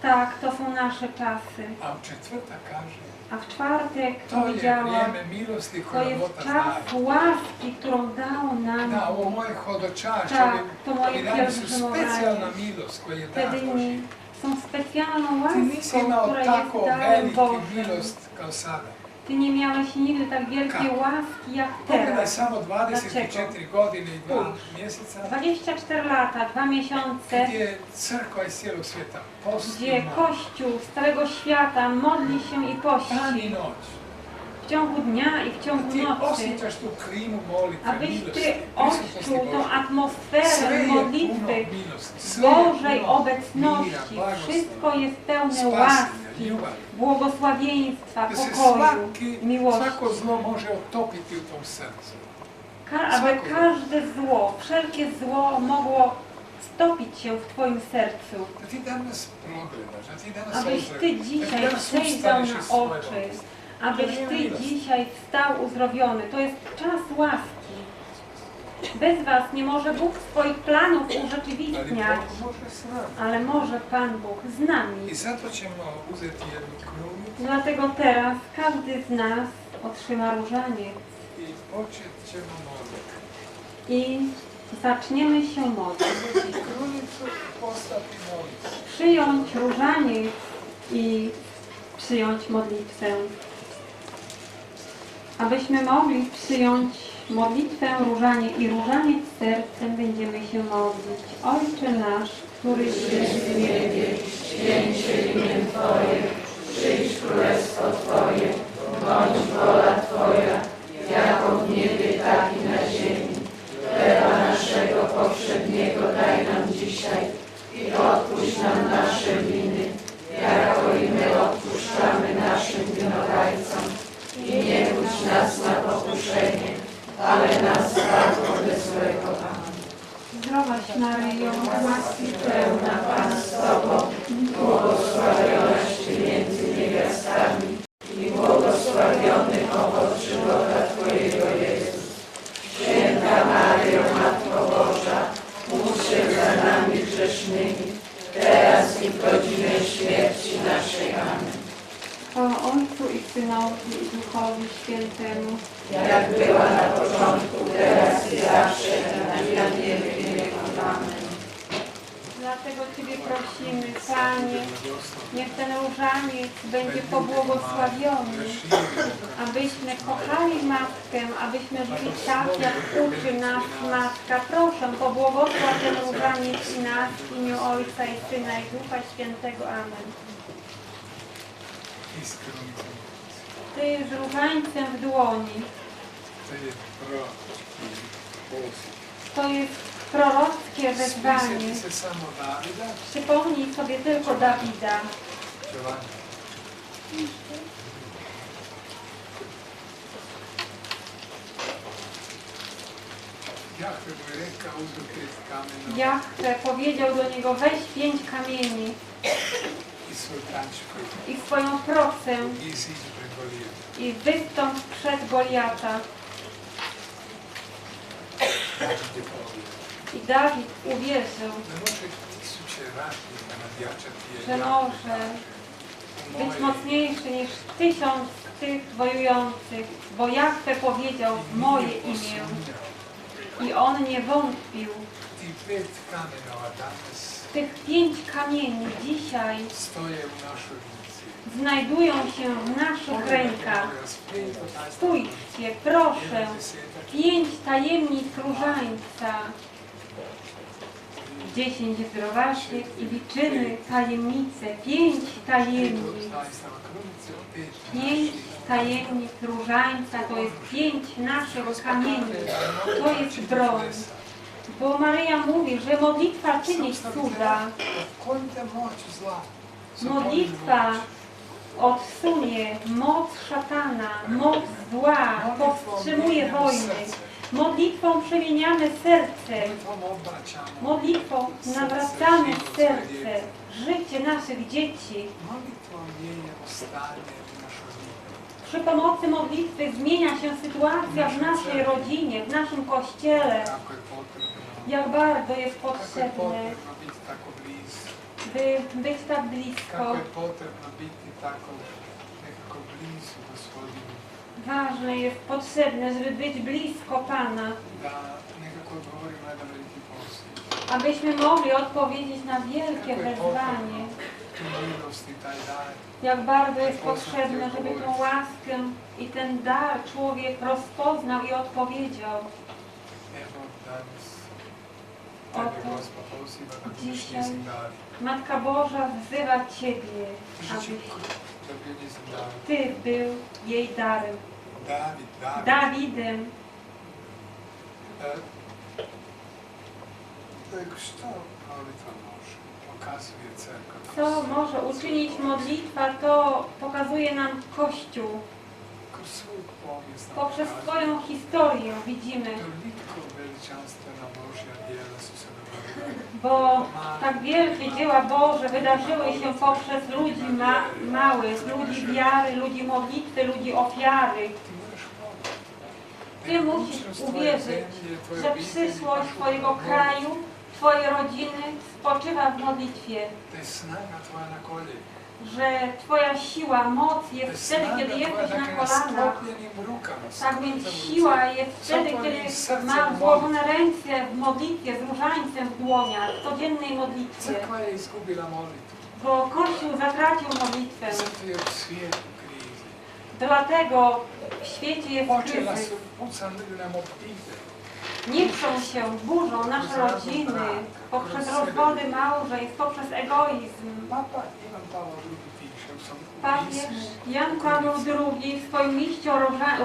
Tak, to są nasze czasy. A u četvrtak kaže, A w czwartek to je powiedziałam, vrijeme milosti to koju nam jest Otac czas daje. łaski, którą dał nam. Da, ovo moje hodočašće, Tak, to moje i dani su pielgrzymowanie. specijalna milost koju je dar Wtedy Boži. są specjalną Ti nisi łaską, imao która tako jest darem veliki Bożym. milost kao sada. Ty nie miałeś nigdy tak wielkiej Kako? łaski jak Pogledaj teraz. samo 24 godine i 2 mjeseca 24 lata, 2 miesiące, gdje crkva iz cijelog svijeta posti gdzie i moli. Kościół z całego świata modli się i Dan pości i noć. w ciągu dnia i w ciągu Ti nocy. osjećaš tu klimu molitve, Abyś milosti, Ty prisutnosti odczuł tą Božje. Sve atmosferę je puno modlitwy milosti, sve je Bożej puno obecności. mira, blagoslova, Wszystko jest pełne spasenja, łaski, ljubavi. błogosławieństwa, Da se pokoju, svako miłości. zlo može otopiti u tom srcu. Aby każde zło, wszelkie zło mogło stopić się w Twoim sercu. Da ti danas progledaš, da ti danas Abyś Ty ozdraviš, da dzisiaj ti danas przejrzał ustaneš na iz svoje oczy. bolesti. Abyś Ty dzisiaj wstał uzdrowiony. To jest czas łaski. Bez Was nie może Bóg swoich planów Ali urzeczywistniać, Bog može s nama. ale może Pan Bóg z nami. I zato ćemo uzeti jednu krunicu Dlatego teraz każdy z nas otrzyma różaniec i počet ćemo moliti. i zaczniemy się modlić. I krunicu postati moliti. Przyjąć różaniec i przyjąć modlitwę. Abyśmy mogli przyjąć modlitwę różanie i różaniec sercem będziemy się modlić. Ojcze nasz, który jest w niebie, Święć się imię Twoje, przyjdź królestwo Twoje, bądź wola Twoja, jako w niebie, tak i na ziemi. Chleba naszego powszedniego daj nam dzisiaj i odpuść nam nasze winy, jako i my odpuszczamy naszym winowajcom. I nie budź nas na pokuszenie, ale nas zbaw ode złego. Amen. Zdrowaś Maryjo, łaski Pełna Pan z Tobą, błogosławionaś Ty między niewiastami i błogosławiony owoc żywota Twojego Jezus. Święta Maryjo, Matko Boża, módl się za nami grzesznymi, teraz i w godzinę śmierci naszej. Amen. o Ojcu i Synowi i Duchowi Świętemu. Jak była na początku, teraz i zawsze, i na wieki wieków. Amen. Dlatego Ciebie prosimy, Panie, niech ten różaniec będzie pobłogosławiony, aby abyśmy kochali Matkę, abyśmy żyli tak, jak uczy nas Matka. Proszę, pobłogosław ten różaniec i nas w imię Ojca i Syna i Ducha Świętego. Amen. Iskreno mi to Ty z różańcem w dłoni. to je proročki poziv. To jest prorockie wezwanie. Prisjeti se samo Davida, Przypomnij sobie tylko Dawida. Giovanni. Jahve mu je rekao uzmi 5 kamena Jahwe powiedział do niego, weź 5 kamieni i svoj tančku i swoją procę i iziđi pred Golijata. i wystąp przed Goliata. David je povjerio. I Dawid uwierzył, Ne može 1000 ratnika nadjačati że je może być mocniejszy niż 1000 tych wojujących, bo Jahwe powiedział moje imię. I on nie wątpił. Ti 5 kamenova danas Tych 5 kamieni dzisiaj stoje u našoj ruci. znajdują się w naszych rękach. Spójrzcie, proszę, 5 tajemnic różańca. 10 zdrowaśnych i liczymy tajemnice. 5 tajemnic. 5 tajemnic różańca to jest 5 naszych kamieni. To jest broń. Bo Maryja mówi, że modlitwa czyni cuda. Konjte moć zla. Modlitwa odsunie moc szatana, moc zła, powstrzymuje wojny. Modlitwą przemieniamy serce. Molitvom obraćamo. Modlitwą nawracamy serce, życie naszych dzieci. Molitvom mijenjamo stanje u našoj obitelji. Przy pomocy modlitwy zmienia się sytuacja w naszej rodzinie, w naszym kościele. Kako je potrebno. Jak bardzo jest Kako je potrzebne, potrebno biti tako blizu. by być tak Kako blisko. je potrebno biti tako nekako blizu Gospodinu. Ważne jest, potrzebne, żeby być blisko Pana, Da nekako odgovorimo na jedan veliki poziv. abyśmy mogli odpowiedzieć na wielkie Kako je wezwanie. potrebno tu milost i taj dar. Jak bardzo jest potrzebne, żeby tą łaskę i ten dar człowiek rozpoznał i odpowiedział. Evo danas Tebe Oto Gospod poziva da budeš dzisiaj njezin dar. Matka Boża wzywa Ciebie, Žiči abyś da bio njezin dar. Ty był jej darem, David. Dawidem. Što molitva može? Pokazuje crkva. Co może uczynić modlitwa, to pokazuje nam Kościół. Kroz svoju povijest nam Poprzez pokazuje. swoją historię widzimy, Toliko veličanstvena Božja djela su se dogodila. bo tak wielkie dzieła Boże wydarzyły się poprzez ludzi małych, ludzi wiary, ludzi modlitwy, ludzi ofiary. Ti moraš pomći. Ty musisz uwierzyć, że przyszłość Twojego kraju, Twojej rodziny spoczywa w modlitwie, Da je snaga tvoja na koljenu. że Twoja siła, moc Da je jest wtedy, snaga kiedy tvoja jesteś na dakle, na kolanach. sklopljenim rukama. Tak więc skroz u siła ruci. jest wtedy, kiedy masz złożone ręce w modlitwie, z różańcem w dłoniach, w codziennej modlitwie. Crkva je izgubila molitvu. Bo Kościół zatracił modlitwę. Zato je u svijetu krizi. Dlatego w świecie jest Počela kryzys. su pucali nam obitelj. Niszczą się, burzą nasze rodziny poprzez rozwody małżeństw, poprzez egoizm. Papa Ivan Pavao II piše u svom Papież pismu. Jan Paweł II w swoim liście o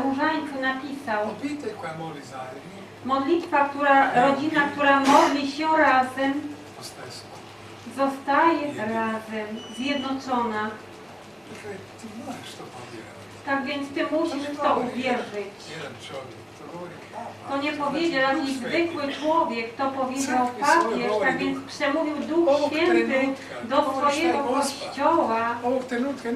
różańcu napisał: Obitelj koja moli zajedno modlitwa, rodzina, która modli się razem, postaje skupna. zostaje razem, zjednoczona. Dakle, ti moraš to povjerovati. Tak więc Ty musisz w to uwierzyć. Jedan čovjek, to govori Papa. To nie Znači, powiedział jakiś Duh zwykły Sveti. człowiek, to powiedział papież, tak więc przemówił Duch Święty do swojego Kościoła. Ovog trenutka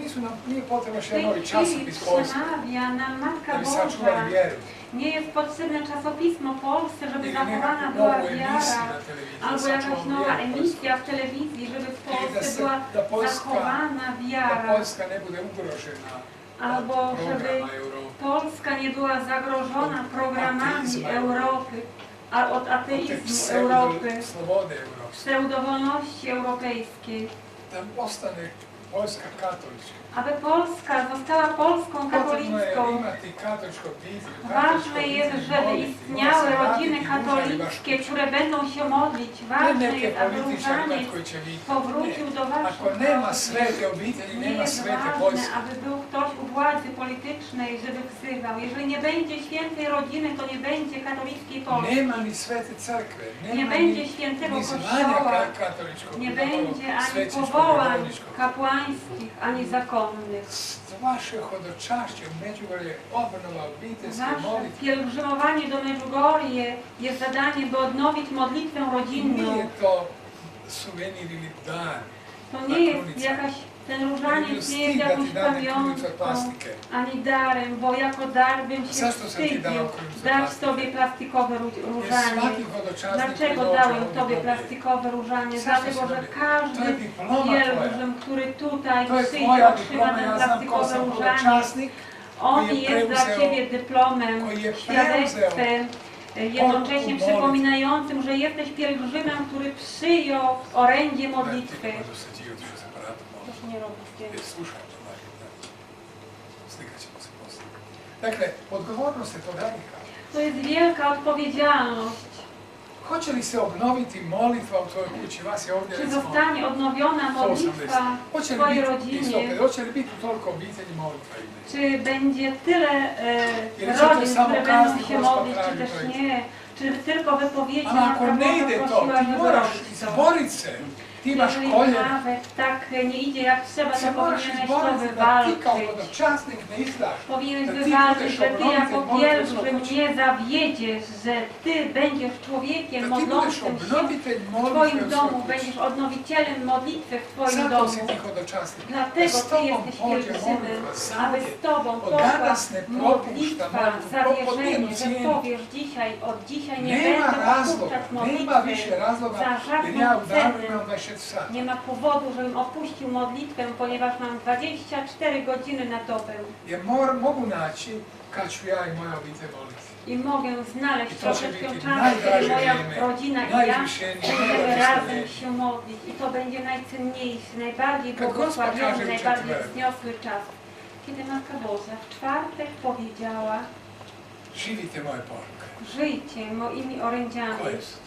nije potrebno W še tej novi chwili časopis Polski, przemawia nam Matka da bi Boża. sačuvali vjeru. Nie jest potrzebne czasopismo polskie, żeby Ili zachowana nekakvu była novu emisiju wiara, na televiziji. albo da jakaś sačuvamo nowa vjeru emisja w telewizji, żeby w Polsce była da Poljska- zachowana Da wiara, Poljska ne bude ugrožena albo żeby programa Europe. Polska nie była zagrożona programami Ateizmu. Europy, a od Od te ateizmu Europy, slobode Europe. pseudowolności europejskiej. Da postane Poljska katolička. Aby Polska została Polską Potrebno je katolicką, imati imati katoličku obitelj, Ważne jest, żeby istniały rodziny katolickie, które będą się modlić. Ważne jest, aby różaniec powrócił do waszych Ako nema domów. svete obitelji, Nie nema jest svete ważne, vojske. aby był ktoś u władzy politycznej, żeby wzywał. Jeżeli nie będzie świętej rodziny, to nie będzie katolickiej Polski. Nema ni svete crkve, Nie nema będzie ni, świętego ni zvanja kościoła. katoličkog, Nie będzie ani svećničkog, powołań reholničkog. kapłańskich, ani zakonnych. Vaše hodočašće u Međugorje, obnova obiteljske Wasze molitve, pielgrzymowanie do Medjugorje jest zadaniem, by odnowić modlitwę rodzinną. nije to suvenir ili dar. To nie jest jakaś, ten różaniec nie jest jakąś pamiątką, ani darem, bo jako dar bym się Zašto sam ti dao wstydził krunicu dać plastike? Tobie plastikowe Jer różaniec. svaki hodočasnik koji Dlaczego dođe dałem ovdje Tobie dobije. plastikowe różaniec? Zašto Dlatego, sam że dobio? To każdy je diploma tvoja. pielgrzym, który tutaj To je przyjdzie, tvoja otrzyma diploma, ten ja znam ko plastikowy sam różaniec. hodočasnik, On koji je jest dla preuzeo- Ciebie dyplomem, koji je świadectwem, jednocześnie Polku przypominającym, że jesteś pielgrzymem, który przyjął orędzie Ti modlitwy. možeš sađivati što se aparatom moliti. Proszę nie robić zdjęć. Jer slušaj, slikat ćemo se poslije. Dakle, odgovornost je to velika. To jest wielka odpowiedzialność. Hoće li se obnoviti molitva u tvojoj kući? Vas je ovdje Czy recimo zostanie odnowiona 180. modlitwa w Hoće li Twojej biti, i 150, rodzinie? hoće li biti u toliko obitelji molitva ili ne? Czy będzie tyle Ili će to rodzin, samo które będą kazni się Gospod modlić, czy pravi też projekt? nie? Czy tylko wypowiedzi Ali ako Matka ne Boża ide to, prosiła, ti żeby moraš robić to? izborit se. Ti imaš Jeżeli koljena. nawet tak nie idzie jak trzeba, Se to moraš powinieneś to izboriti da ti kao wywalczyć. hodočasnik ne izdaš. Powinieneś Da ti wywalczyć, budeš że Ty obnovitelj jako molitve u svojoj pielgrzym kući. nie zawiedziesz, że Ty będziesz człowiekiem Da ti budeš modlącym się obnovitelj w molitve Twoim u domu, svojoj kući. będziesz odnowicielem modlitwy w Twoim Zato domu. si ti hodočasnik. Dlatego S Ty tobom jesteś pođe pielgrzymem, molitva aby zavijek. z Tobą Od poszła danas ne propušta modlitwa, molitvu, zawierzenie, pod że jednu powiesz dzisiaj, od dzisiaj nie Nema będę razloga, opuszczać nema modlitwy više razloga, za jer żadną ja u danu cenę. imam 24 sata. Nie ma powodu, żebym opuścił modlitwę, ponieważ mam 24 godziny na dobę Jer mogu naći kad ću ja i moja obitelj moliti. i mogę znaleźć I to će troszeczkę biti czasu, kiedy najdraže moja vrijeme, rodzina i ja najzvišenije, będziemy razem najblagoslовenije. się modlić. I to będzie najcenniejszy, najbardziej Kad Gospod błogosławiony, kaže u najbardziej četvrtak. wzniosły czas. Kiedy Matka Boża w czwartek powiedziała: Živite moje poruke. żyjcie moimi orędziami. Koje su?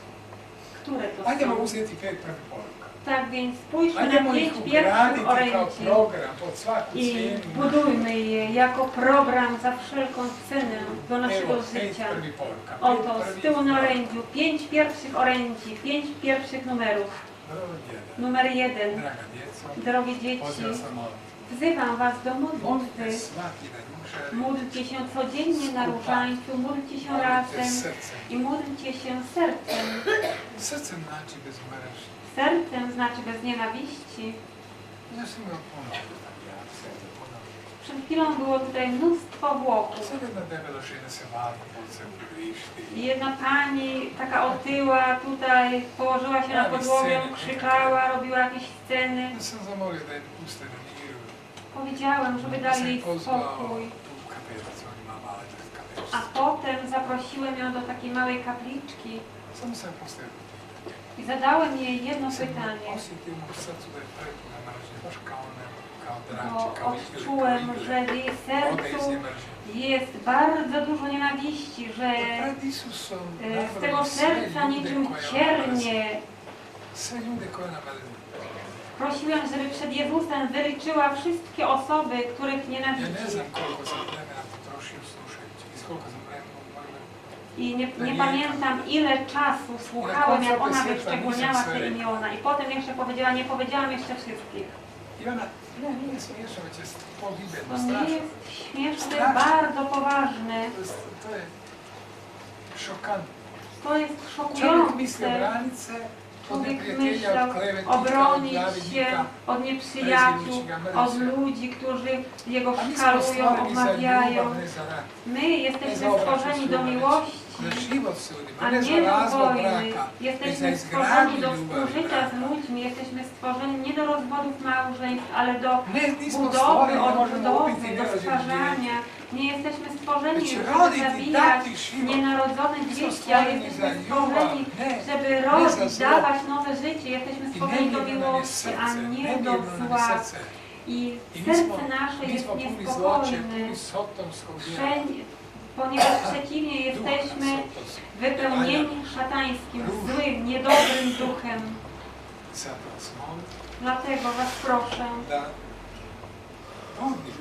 Które to Ajdemo są? uzeti 5 prvih poruka. Tak więc spójrzmy na Ajdemo 5 ih pierwszych ugraditi kao orędzi program pod svaku i cijenu. budujmy je jako program za wszelką cenę do naszego Evo, 5 życia. prvih poruka. Oto z Prvih tyłu na poruka. orędziu 5 pierwszych orędzi, 5 pierwszych numerów. Broj 1. Numer 1. Draga djeco, Drogie dzieci, pozivam sam moliti. wzywam Was do modlitwy. Molite svaki dan duše. Módlcie się codziennie na różańcu, módlcie się Molite razem srcem. i módlcie się sercem. Srcem znači bez mržnje. Sercem znaczy bez nienawiści. Ja sam ga ponovio, ja sebe ponovio. Przed chwilą było tutaj mnóstwo włoków. Sad jedna debela žena se valja po crkvi vrišti. I jedna pani, taka otyła, tutaj położyła się na podłogę, krzyczała, robiła jakieś sceny. Ja sam zamolio da je puste na miru. Powiedziałem, żeby Ja dali sam jej pozvao spokój. tu kapelicu, on ima male kapelice. A potem zaprosiłem ją do takiej małej kapliczki Samo sam postavio. i zadałem jej jedno Sam pytanie. osjetio u srcu da je prepuna mržnje, baš kao ona, kao Bo drače, kao igle, odczułem, kao że igle. w jej Ode iz sercu nje mržnje. jest bardzo dużo nienawiści, że Pred Isusom z tego nabrali sve serca ljude niczym koje ona mrzi. ciernie. Sve ljude koje ona mrzi. Prosiłem, żeby przed Jezusem wyliczyła wszystkie osoby, których Ja ne nienawidzi. znam koliko sam vremena potrošio slušajući i s koliko sam vremena odmorila. I nie pamiętam, ile czasu słuchałem, jak ona wyszczególniała te imiona. I potem jeszcze powiedziała, nie powiedziałam jeszcze wszystkich. I ona, ne, nije smiješno, već je pogibedno, To nie strašno. jest śmieszne, Straszne. bardzo poważne. To je šokantno. To jest Čovjek misli szokujące. obranit se od Człowiek neprijatelja, myślał od klevetnika, od obronić się zavidnika. od nieprzyjaciół, od ludzi, którzy Jego A mi smo szkalują, stvoreni za omawiają. ljubav, ne za rat. My jesteśmy stworzeni do Za miłości, život s ljudima, a ne za nie do razvod wojny. braka, već za Jesteśmy stworzeni izgradnju do ljubavi współżycia z braka. ludźmi, jesteśmy stworzeni nie do rozwodów małżeństw, ale do Ne, nismo budowy, stvoreni da možemo odbudowy, ubiti do nerođeno dijete. stwarzania. Nie jesteśmy stworzeni, Već żeby roditi, zabijać dati život. nienarodzone Nismo dzieci, ale stvoreni za jesteśmy ljubav, stworzeni, ne, żeby za rodzić, zlo. dawać nowe życie. Jesteśmy I stworzeni do nevjerno nam je miłości, a srce, nie do nevjerno nam je zła. srce. I I serce nasze mi jest smo puni zloće, niespokojne, puni sotomskog djela. wszędzie, ponieważ przeciwnie jesteśmy wypełnieni szatańskim, złym, niedobrym duchem. Zato vas molim Dlatego Was proszę, da budni.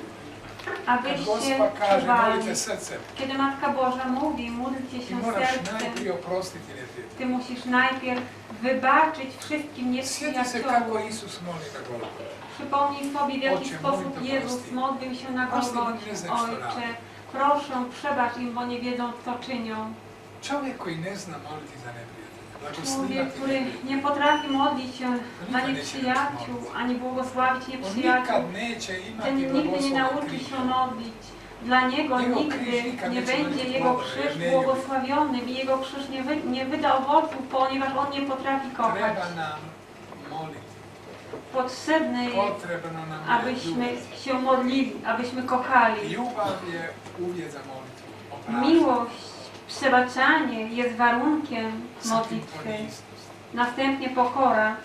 Kad abyście Gospa kaže, czuwali. molite srcem, Kiedy Matka Boża mówi, módlcie ti się moraš sercem, najprije oprostiti neprijatelju. Ty musisz najpierw wybaczyć wszystkim Sjeti se kako nieprzyjaciołom. Isus moli na Golgoті. Przypomnij sobie, w jaki Ojcze, sposób molim Cię, Jezus prosti. modlił się na Prosti, bo Golgocie. nie znają, co Ojcze, robią. proszę, przebacz im, bo nie wiedzą, co czynią. Čovjek koji ne zna moliti za neprijatelja, Człowiek, blagoslivati który neprijatelja, nie potrafi modlić się za nieprzyjaciół, ani błogosławić on nieprzyjaciół, nikad neće imati ten nigdy nie blagosloven nauczy križ. się modlić. Dla niego Jego nigdy krzyż nikad nie nie będzie będzie jego mądry, krzyż nie błogosławiony i jego krzyż nie wyda owoców, ponieważ on nie potrafi kochać. Treba nam moliti. Potrzebne jest, Potrebno nam je abyśmy ljubav. się modlili, abyśmy kochali. Ljubav je uvjet za molitvu. Opraštaj. Miłość, przebaczanie jest warunkiem Zatim modlitwy. poniznost. Następnie pokora,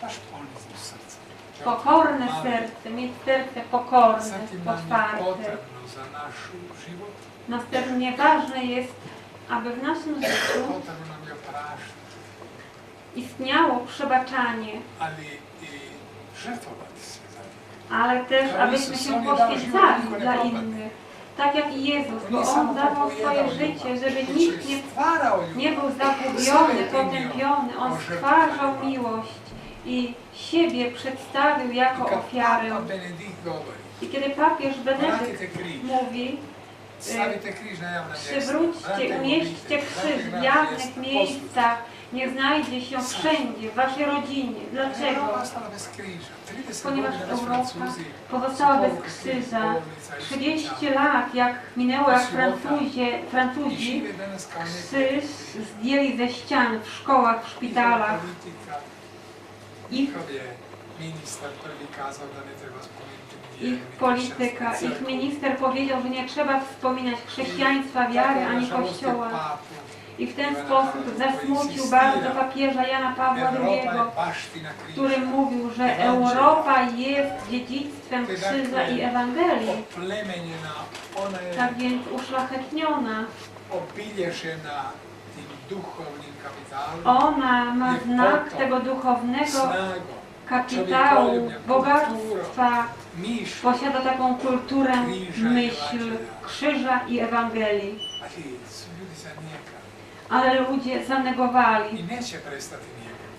Baš ponizno srce. pokorne Mali. serce, mieć serce pokorne, Zatim nam je otwarte. potrebno za naš život. Następnie ważne jest, aby w naszym życiu Potrebno nam je opraštati. istniało przebaczanie, Ali i žrtvovati se za njih. ale też To abyśmy Jezus, się on je dał poświęcali život, niko ne dla propadne. innych. Tak jak i Jezus, On bo je On samo dawał swoje propowiadał życie, ljubav. żeby Znači, nikt stvarao nie ljubav. był zagubiony, Sobie potępiony. On o żertwie stwarzał dawał. miłość i siebie przedstawił I jako kad ofiarę. Papa Benedikt govori, I kiedy papież Benedykt vratite križ, mówi, stavite križ na javna mjesta. przywróćcie, Vratite umieśćcie obitelj, krzyż vratite w na jawnych mjesta, miejscach, niech znajdzie się wszędzie, w waszej rodzinie. Dlaczego? Europa ostala bez križa. 30 Ponieważ godina nas Europa Francuzi pozostała bez povukli krzyża. bolnica i 30 špitala. lat, jak minęło, jak I Francuzi žive danas kao krzyż zdjęli ze ścian w szkołach, w szpitalach. politika. Ich, Njihov je ministar prvi kazao da ne treba spomenuti ni ich vjeru, ni polityka, kršćansku ich crkvu. minister powiedział, że nie trzeba wspominać chrześcijaństwa, wiary Tako, ani nažalost, je kościoła. papu I w ten sposób zasmucił bardzo papieża Jana Pawła Europa II, je baština który križa. mówił, że Europa jest dziedzictwem krzyża i Ewangelii. Oplemenjena, ona je Tak więc uszlachetniona. obilježena tim duhovnim kapitalom, Ona ma znak tego duchownego snagom, kapitału, bogactwa. mišlju. Posiada taką kulturę, myśl krzyża i Ewangelii. Ali su ljudi zanijekali Ale ludzie zanegowali i neće prestati nijekati.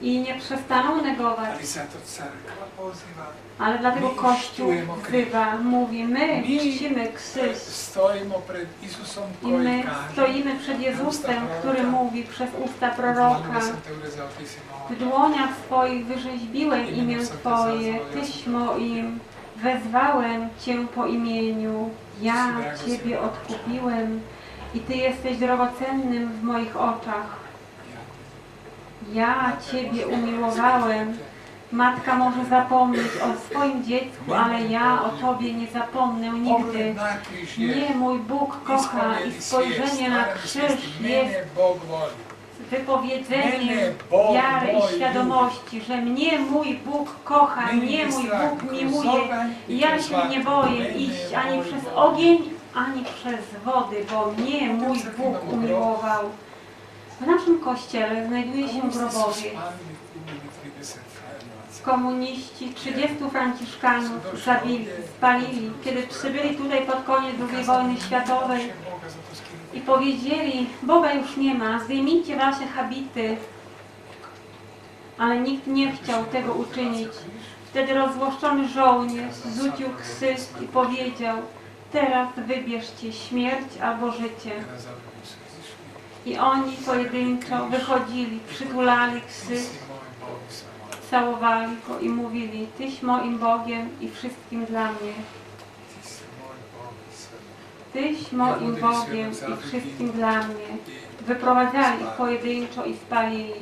i nie przestaną negować. Ali zato crkva poziva, Ale dlatego Kościół wzywa, mówi, my czcimy krzyż stojimo pred Isusom i koji my kaže stoimy przed Jezusem, który mówi przez usta proroka. sam te urezao, ti si W moj. dłoniach swoich wyrzeźbiłem imię Twoje, Tyś moim, wezwałem Cię po imieniu, ja Ciebie odkupiłem i Ty jesteś drogocennym w moich oczach. Ja Ciebie umiłowałem. Matka może zapomnieć o swoim dziecku, ale ja o Tobie nie zapomnę nigdy. Pogled na križ je Nie, mój Bóg kocha i spojrzenie na krzyż jest mene Bog voli. wypowiedzeniem wiary i świadomości, że mnie mój Bóg kocha, mnie mój Bóg miłuje. I ja się nie boję iść ani przez ogień, ani przez wody, bo mnie mój Bóg umiłował. W naszym kościele znajduje się grobowiec. Komuniści 30 franciszkanów zabili, spalili, kiedy przybyli tutaj pod koniec II wojny światowej i powiedzieli, Boga już nie ma, zdejmijcie wasze habity. Ale nikt nie chciał tego uczynić. Wtedy rozłoszczony żołnierz rzucił krzyż i powiedział, teraz wybierzcie śmierć albo życie. I oni pojedynczo wychodzili, przytulali krzyż, całowali go i mówili, Tyś moim Bogiem i wszystkim dla mnie. Tyś moim Bogiem i wszystkim dla mnie. Wyprowadzali ich pojedynczo i spalili.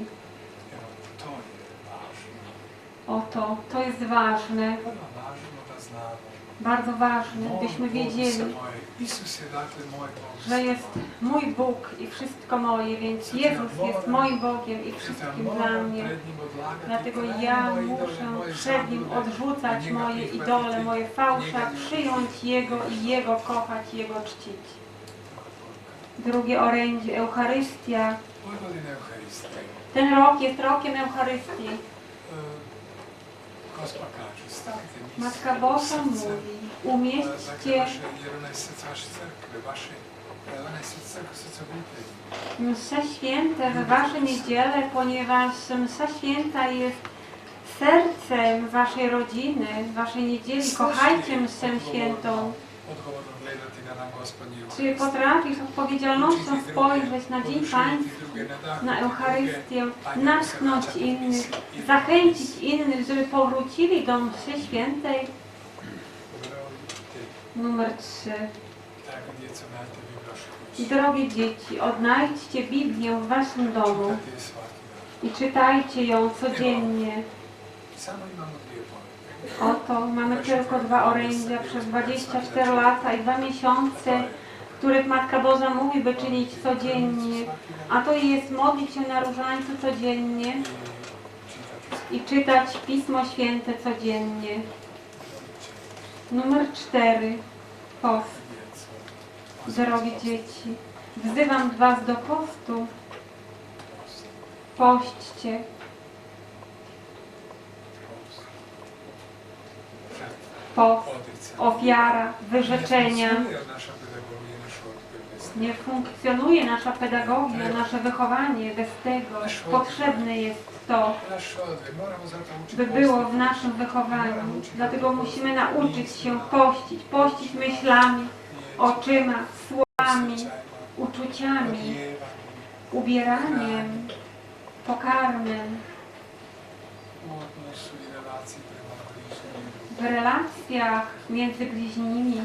Oto, to jest ważne, Bardzo ważne, byśmy wiedzieli, Isus je dakle moj Bog. że jest mój Bóg i wszystko moje, więc Jezus jest moim Bogiem i wszystkim dla mnie. Dlatego ja muszę przed Nim odrzucać moje idole, moje fałsza, przyjąć Jego i Jego kochać, Jego czcić. Drugie orędzie, Eucharystia. Ove godine Euharistije. Ten rok jest rokiem Eucharystii. Gospa kaže, stavite Matka Boża mówi, umieśćcie jer ona je srce vaše crkve, ona je srce obitelji. msze święte w Wasze niedziele, ponieważ msza święta jest sercem Waszej rodziny, Waszej niedzieli. Kochajcie mszę świętą. Odgovorno gledati na nam Gospodnji Czy potrafisz z odpowiedzialnością spojrzeć na Dzień Pański, na Eucharystię, natchnąć innych, zachęcić innych, żeby powrócili do mszy świętej? Numer 3. Draga djeco, najte Bibliju kući. Drogie dzieci, odnajdźcie Biblię w Waszym domu Čitajte je svaki dan. i czytajcie ją codziennie. Samo imamo dvije poruke. Oto mamy tylko 2 orędzia przez 24 lata i 2 miesiące, w których Matka Boża mówi, by czynić codziennie. A to jest modlić się na różańcu codziennie i czytać Pismo Święte codziennie. Numer 4. Post. Drogie dzieci, wzywam Was do postu. Pośćcie. Post, ofiara, wyrzeczenia. Nie funkcjonuje nasza pedagogia, nasze wychowanie bez tego. Potrzebne jest to, by było w naszym wychowaniu. Dlatego musimy nauczyć się pościć. Pościć myślami, oczyma, słowami, uczuciami, ubieraniem, pokarmem, w relacjach między bliźnimi.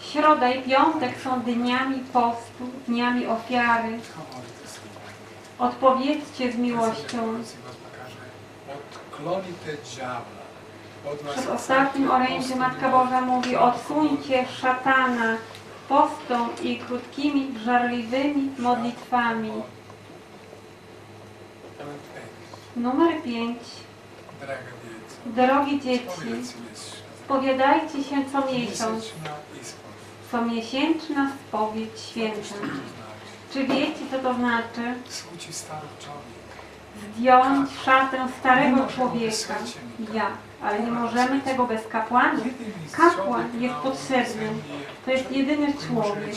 Środa i piątek są dniami postu, dniami ofiary. Odpowiedzcie z miłością. Przed ostatnim orędzie Matka Boża mówi: odsuńcie szatana postą i krótkimi, żarliwymi modlitwami. Numer 5. Drogie dzieci, spowiadajcie się co miesiąc. Comiesięczna spowiedź święta. Czy wiecie, co to znaczy? Zdjąć szatę starego człowieka. Ja. Ale nie możemy tego bez kapłana. Kapłan jest potrzebny. To jest jedyny człowiek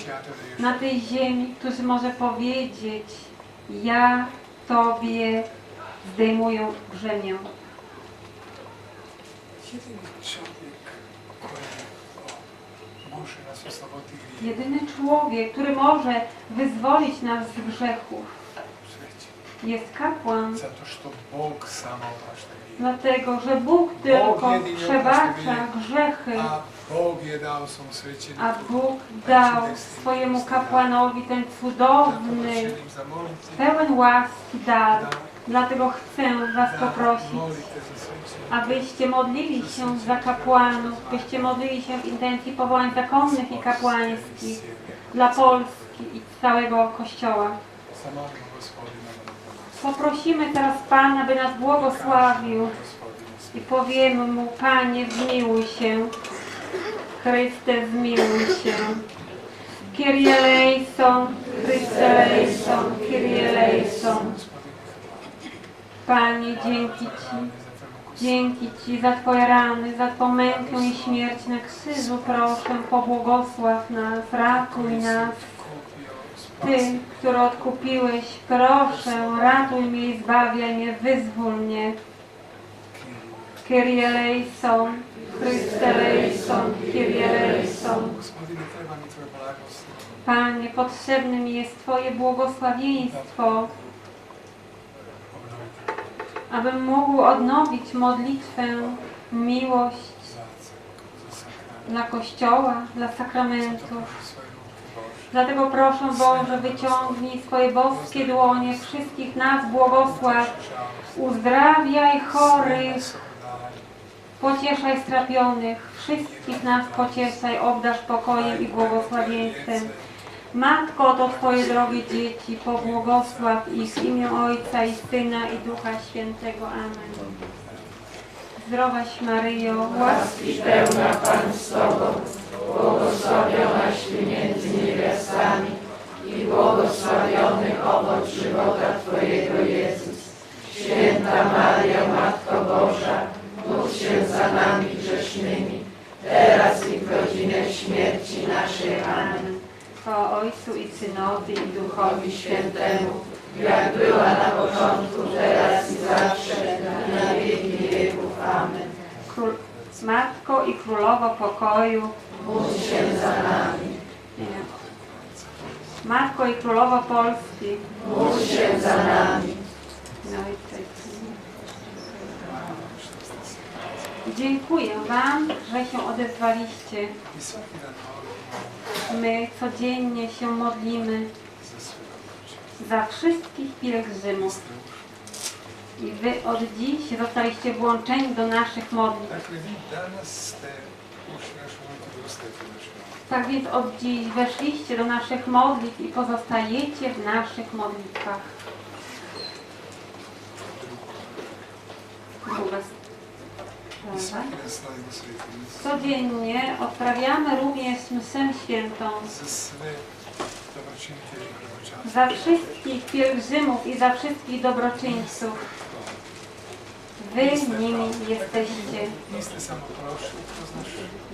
na tej ziemi, który może powiedzieć: ja Tobie zdejmuję brzemię. Jedyny człowiek, który może wyzwolić nas z grzechów, jest kapłan. Dlatego, że Bóg tylko przebacza grzechy, a Bóg dał swojemu kapłanowi ten cudowny, pełen łaski dar. Dlatego chcę Was poprosić, abyście modlili się za kapłanów, byście modlili się w intencji powołań zakonnych i kapłańskich dla Polski i całego Kościoła. Poprosimy teraz Pana, by nas błogosławił i powiemy Mu: Panie, zmiłuj się. Chryste, zmiłuj się. Kyrie eleison, Chryste eleison, Kyrie eleison. Panie, dzięki Ci za Twoje rany, za Twą mękę i śmierć na krzyżu. Proszę, pobłogosław nas, ratuj nas. Ty, który odkupiłeś, proszę, ratuj mnie i zbawiaj mnie, wyzwól mnie. Kyrie eleison, Chryste eleison, Kyrie eleison. Panie, potrzebne mi jest Twoje błogosławieństwo, abym mógł odnowić modlitwę, miłość dla Kościoła, dla sakramentów. Dlatego proszę Boże, wyciągnij swoje boskie dłonie, wszystkich nas błogosław, uzdrawiaj chorych, Pocieszaj strapionych, wszystkich nas pocieszaj, obdarz pokojem i błogosławieństwem. Matko, to Twoje drogie dzieci, pobłogosław ich w imię Ojca i Syna i Ducha Świętego. Amen. Zdrowaś Maryjo, Łaski pełna Pan z Tobą, błogosławionaś Ty między niewiastami i błogosławiony owoc żywota Twojego Jezus. Święta Maryjo, Matko Boża, módl się za nami grzesznymi, teraz i w godzinę śmierci naszej. Amen. chwała Ojcu i Synowi i Duchowi Świętemu, jak była na początku, teraz i zawsze, i na wieki wieków. Amen. Matko i Królowo pokoju, Módl się za nami. Matko i Królowo Polski, Módl się za nami. no i Ojca i Syna. Dziękuję Wam, że się odezwaliście. I svaki dan molimo My codziennie się modlimy za sve domaće. za wszystkich pielgrzymów. I Wy od dziś zostaliście włączeni do naszych modlitw. Dakle, vi danas ste ušli našu molitvu i ustajete u našoj molitvi. Tak więc od dziś weszliście do naszych modlitw i pozostajecie w naszych modlitwach. Druga I sprawa. svaki dan slavimo Svetu Misu Codziennie odprawiamy również mszę świętą za sve dobročinitelje i dobročanstvo. za wszystkich pielgrzymów i za wszystkich dobroczyńców. Wy nimi jesteście. Niste samo prošli kroz naš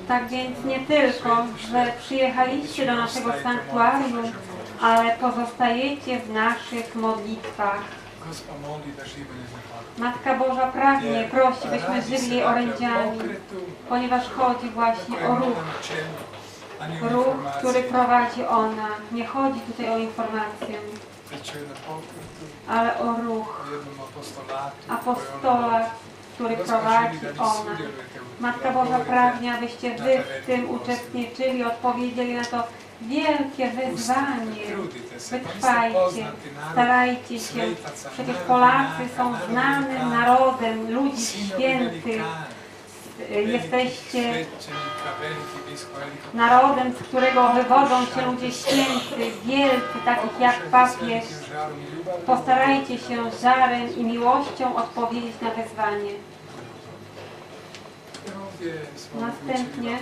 Tak więc nie tylko, że przyjechaliście do naszego sanktuarium, ale pozostajecie w naszych modlitwach. Gospa moli da žive nezahvalno. Matka Boża pragnie, prosi, byśmy żyli jej orędziami, ponieważ chodzi właśnie o ruch. Ruch, który prowadzi ona. Nie chodzi tutaj o informację, ale o ruch, o jednom apostolatu, apostolat, który prowadzi ona. Matka Boża pragnie, abyście Wy w tym uczestniczyli, odpowiedzieli na to wielkie wyzwanie. Wytrwajcie, starajcie się. Przecież Polacy są znanym narodem, ludzi świętych. Jesteście narodem, z którego wywodzą się ludzie święty, wielcy, takich jak papież. Postarajcie się żarem i miłością odpowiedzieć na wezwanie. Następnie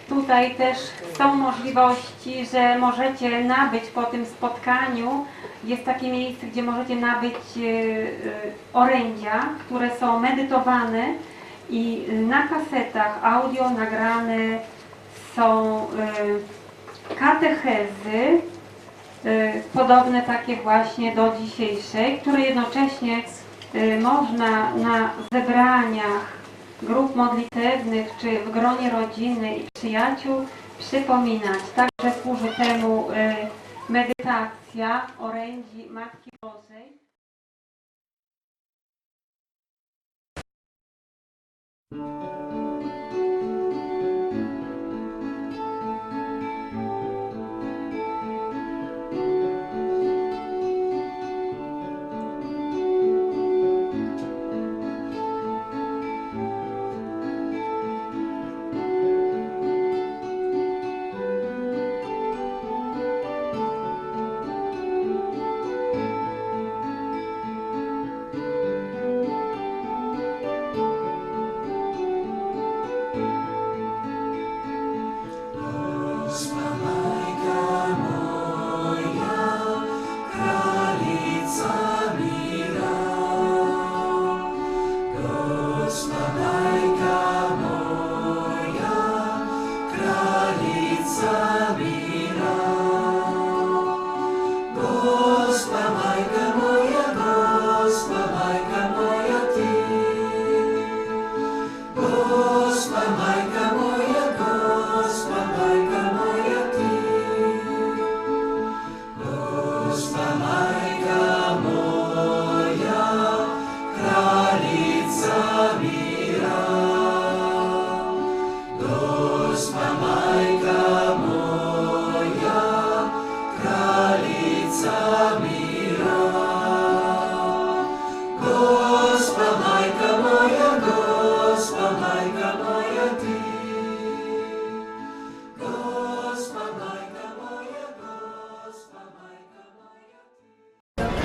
tutaj też są możliwości, że możecie nabyć po tym spotkaniu. Jest takie miejsce, gdzie możecie nabyć orędzia, które są medytowane i na kasetach audio nagrane są katechezy, podobne takie właśnie do dzisiejszej, które jednocześnie można na zebraniach grup modlitewnych czy w gronie rodziny i przyjaciół przypominać. Także służy temu medytacja orędzi Matki Bożej.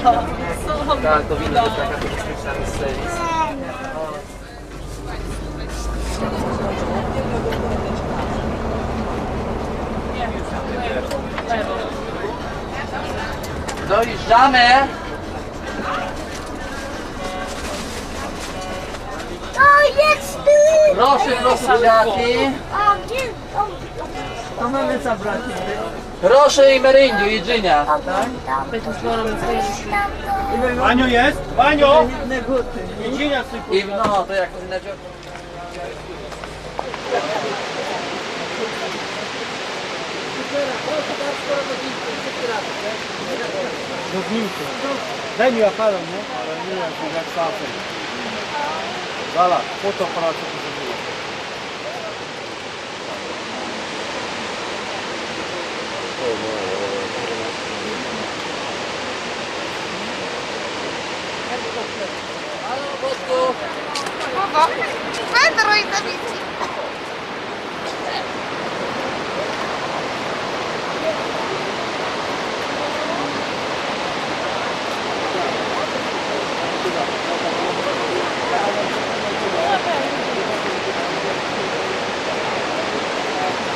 Tak, to winna być taka turystyczna miejscowość. Dojeżdżamy! O, jest tu! Proszę, buziaki. To mamy zabrać. Proszę i meryndziu, jedzenia. Banio jest? Banio! Jedzenia sypu. I no, to jak na dziób. Do zdjęcia. Daj mi aparat, nie? Ale nie wiem, jak szacę. Zala, fotoaparat co potrzebuje. Halo, Wodku. Pedro i Dawid.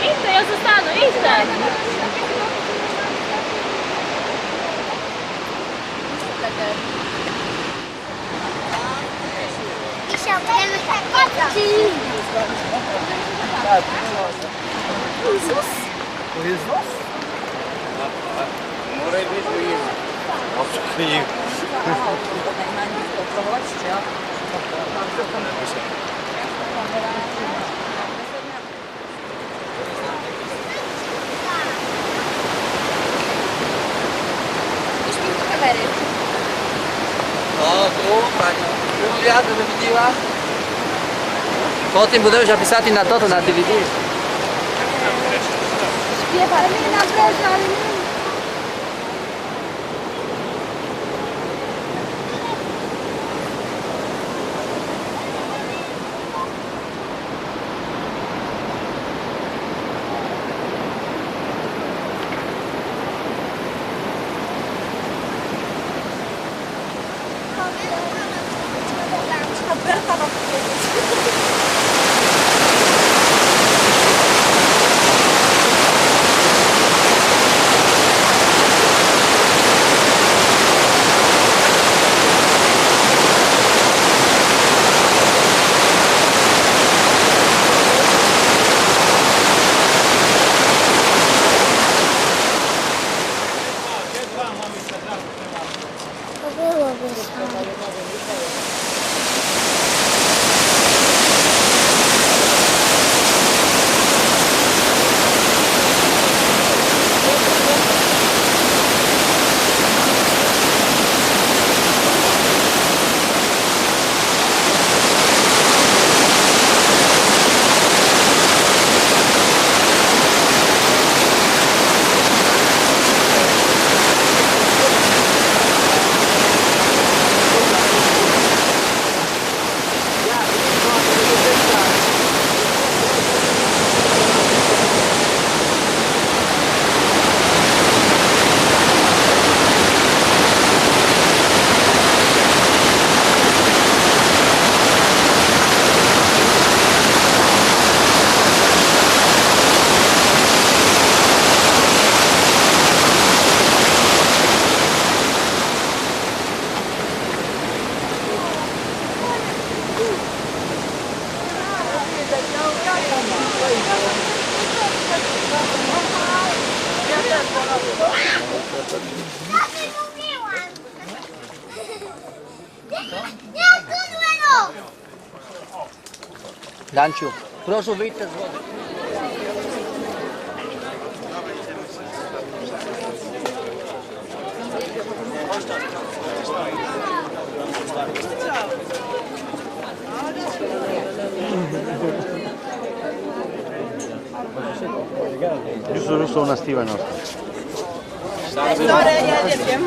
Idź, ja zostanę, idź. I się będziemy patrzeć. Jezus. To jest nos? Może być to jest. No, tu, pani Julia, to widziała. Potem budujesz napisati na to na DVD. Śpiewaj mi na pewno, ale nie. To byłoby fajnie. Danciu, proszę wyjść z wody. Już są na Steve'a nostra. Sorry, ja nie wiem.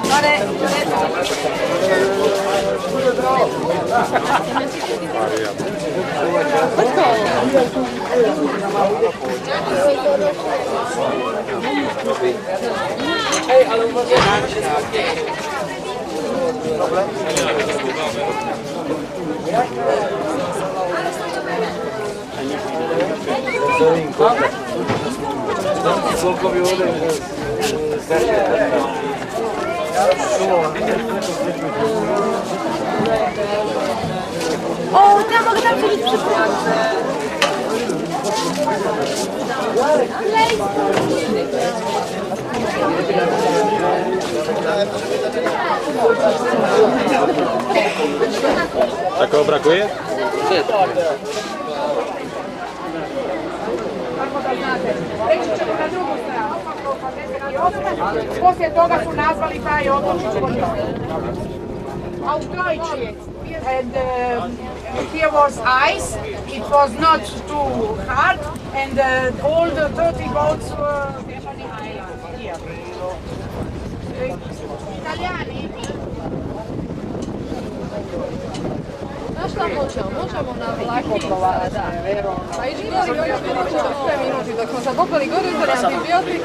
Sorry. O, ja mogę tam siedzieć przy pracy. Takogo brakuje? Poslije toga su nazvali taj odločić auf Deutsch jetzt. And here was ice, it was not too hard, and all the 30 boats were here. Italijani? Znaš šta možemo na vlaki sada. Pa ići gori, još ćemo 5 minuti dok smo zakopali gori uzeli antibiotik.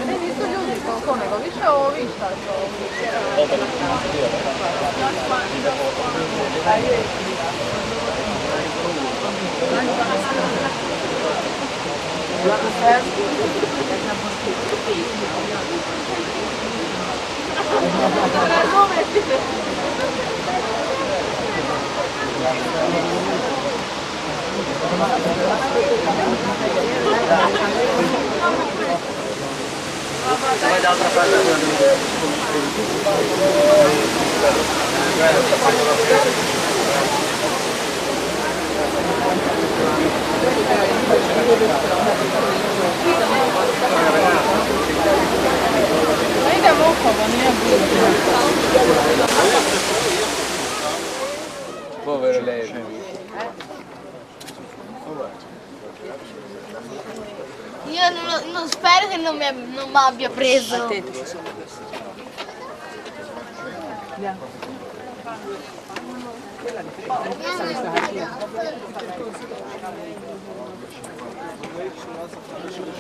Ne, nisu ljudi koliko nego, više ovi šta su. Idemo okolo, nije blizu. Povero lei. Io non spero che non mi abbia preso.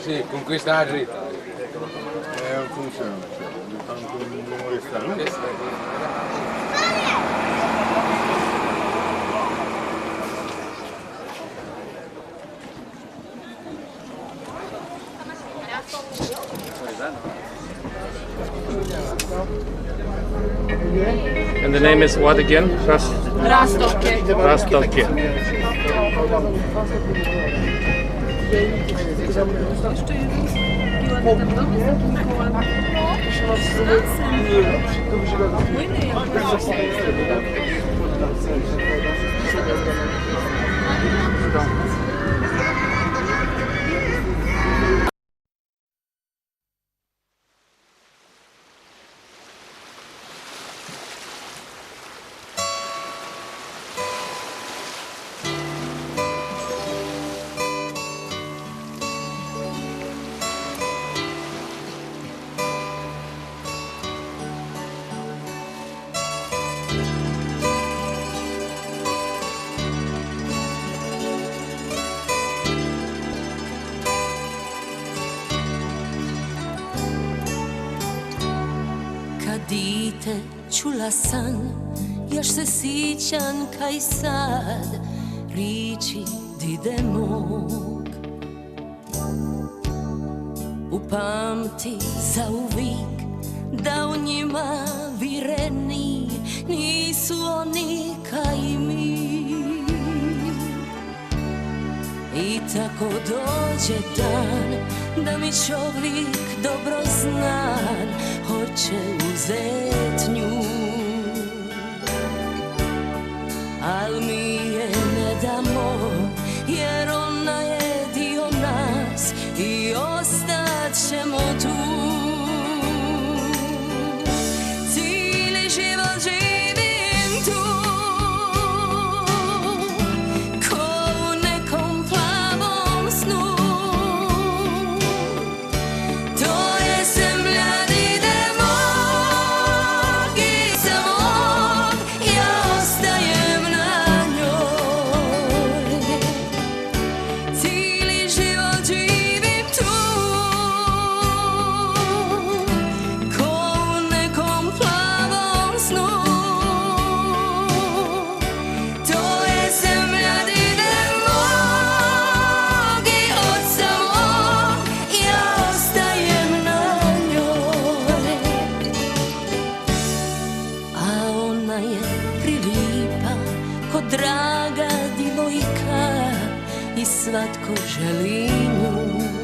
Sì, con questa dritta. Non funziona, tanto non resta, And the name is what again? Rastoke. Rastoke. Dite, čula sam, još se sićan kaj sad riči dide mog. Upamti zauvijek da u njima vireni nisu oni kaj mi. I tako dođe dan da mi čovjek dobro znan hoće uzet nju, al mi je ne damo jer ona je dio nas i ostat ćemo tu. Cijeli život živim tu ko u nekom plavom snu. To je zemlja dide mog i za ona je prilipa ko draga divojka i svatko želi nju.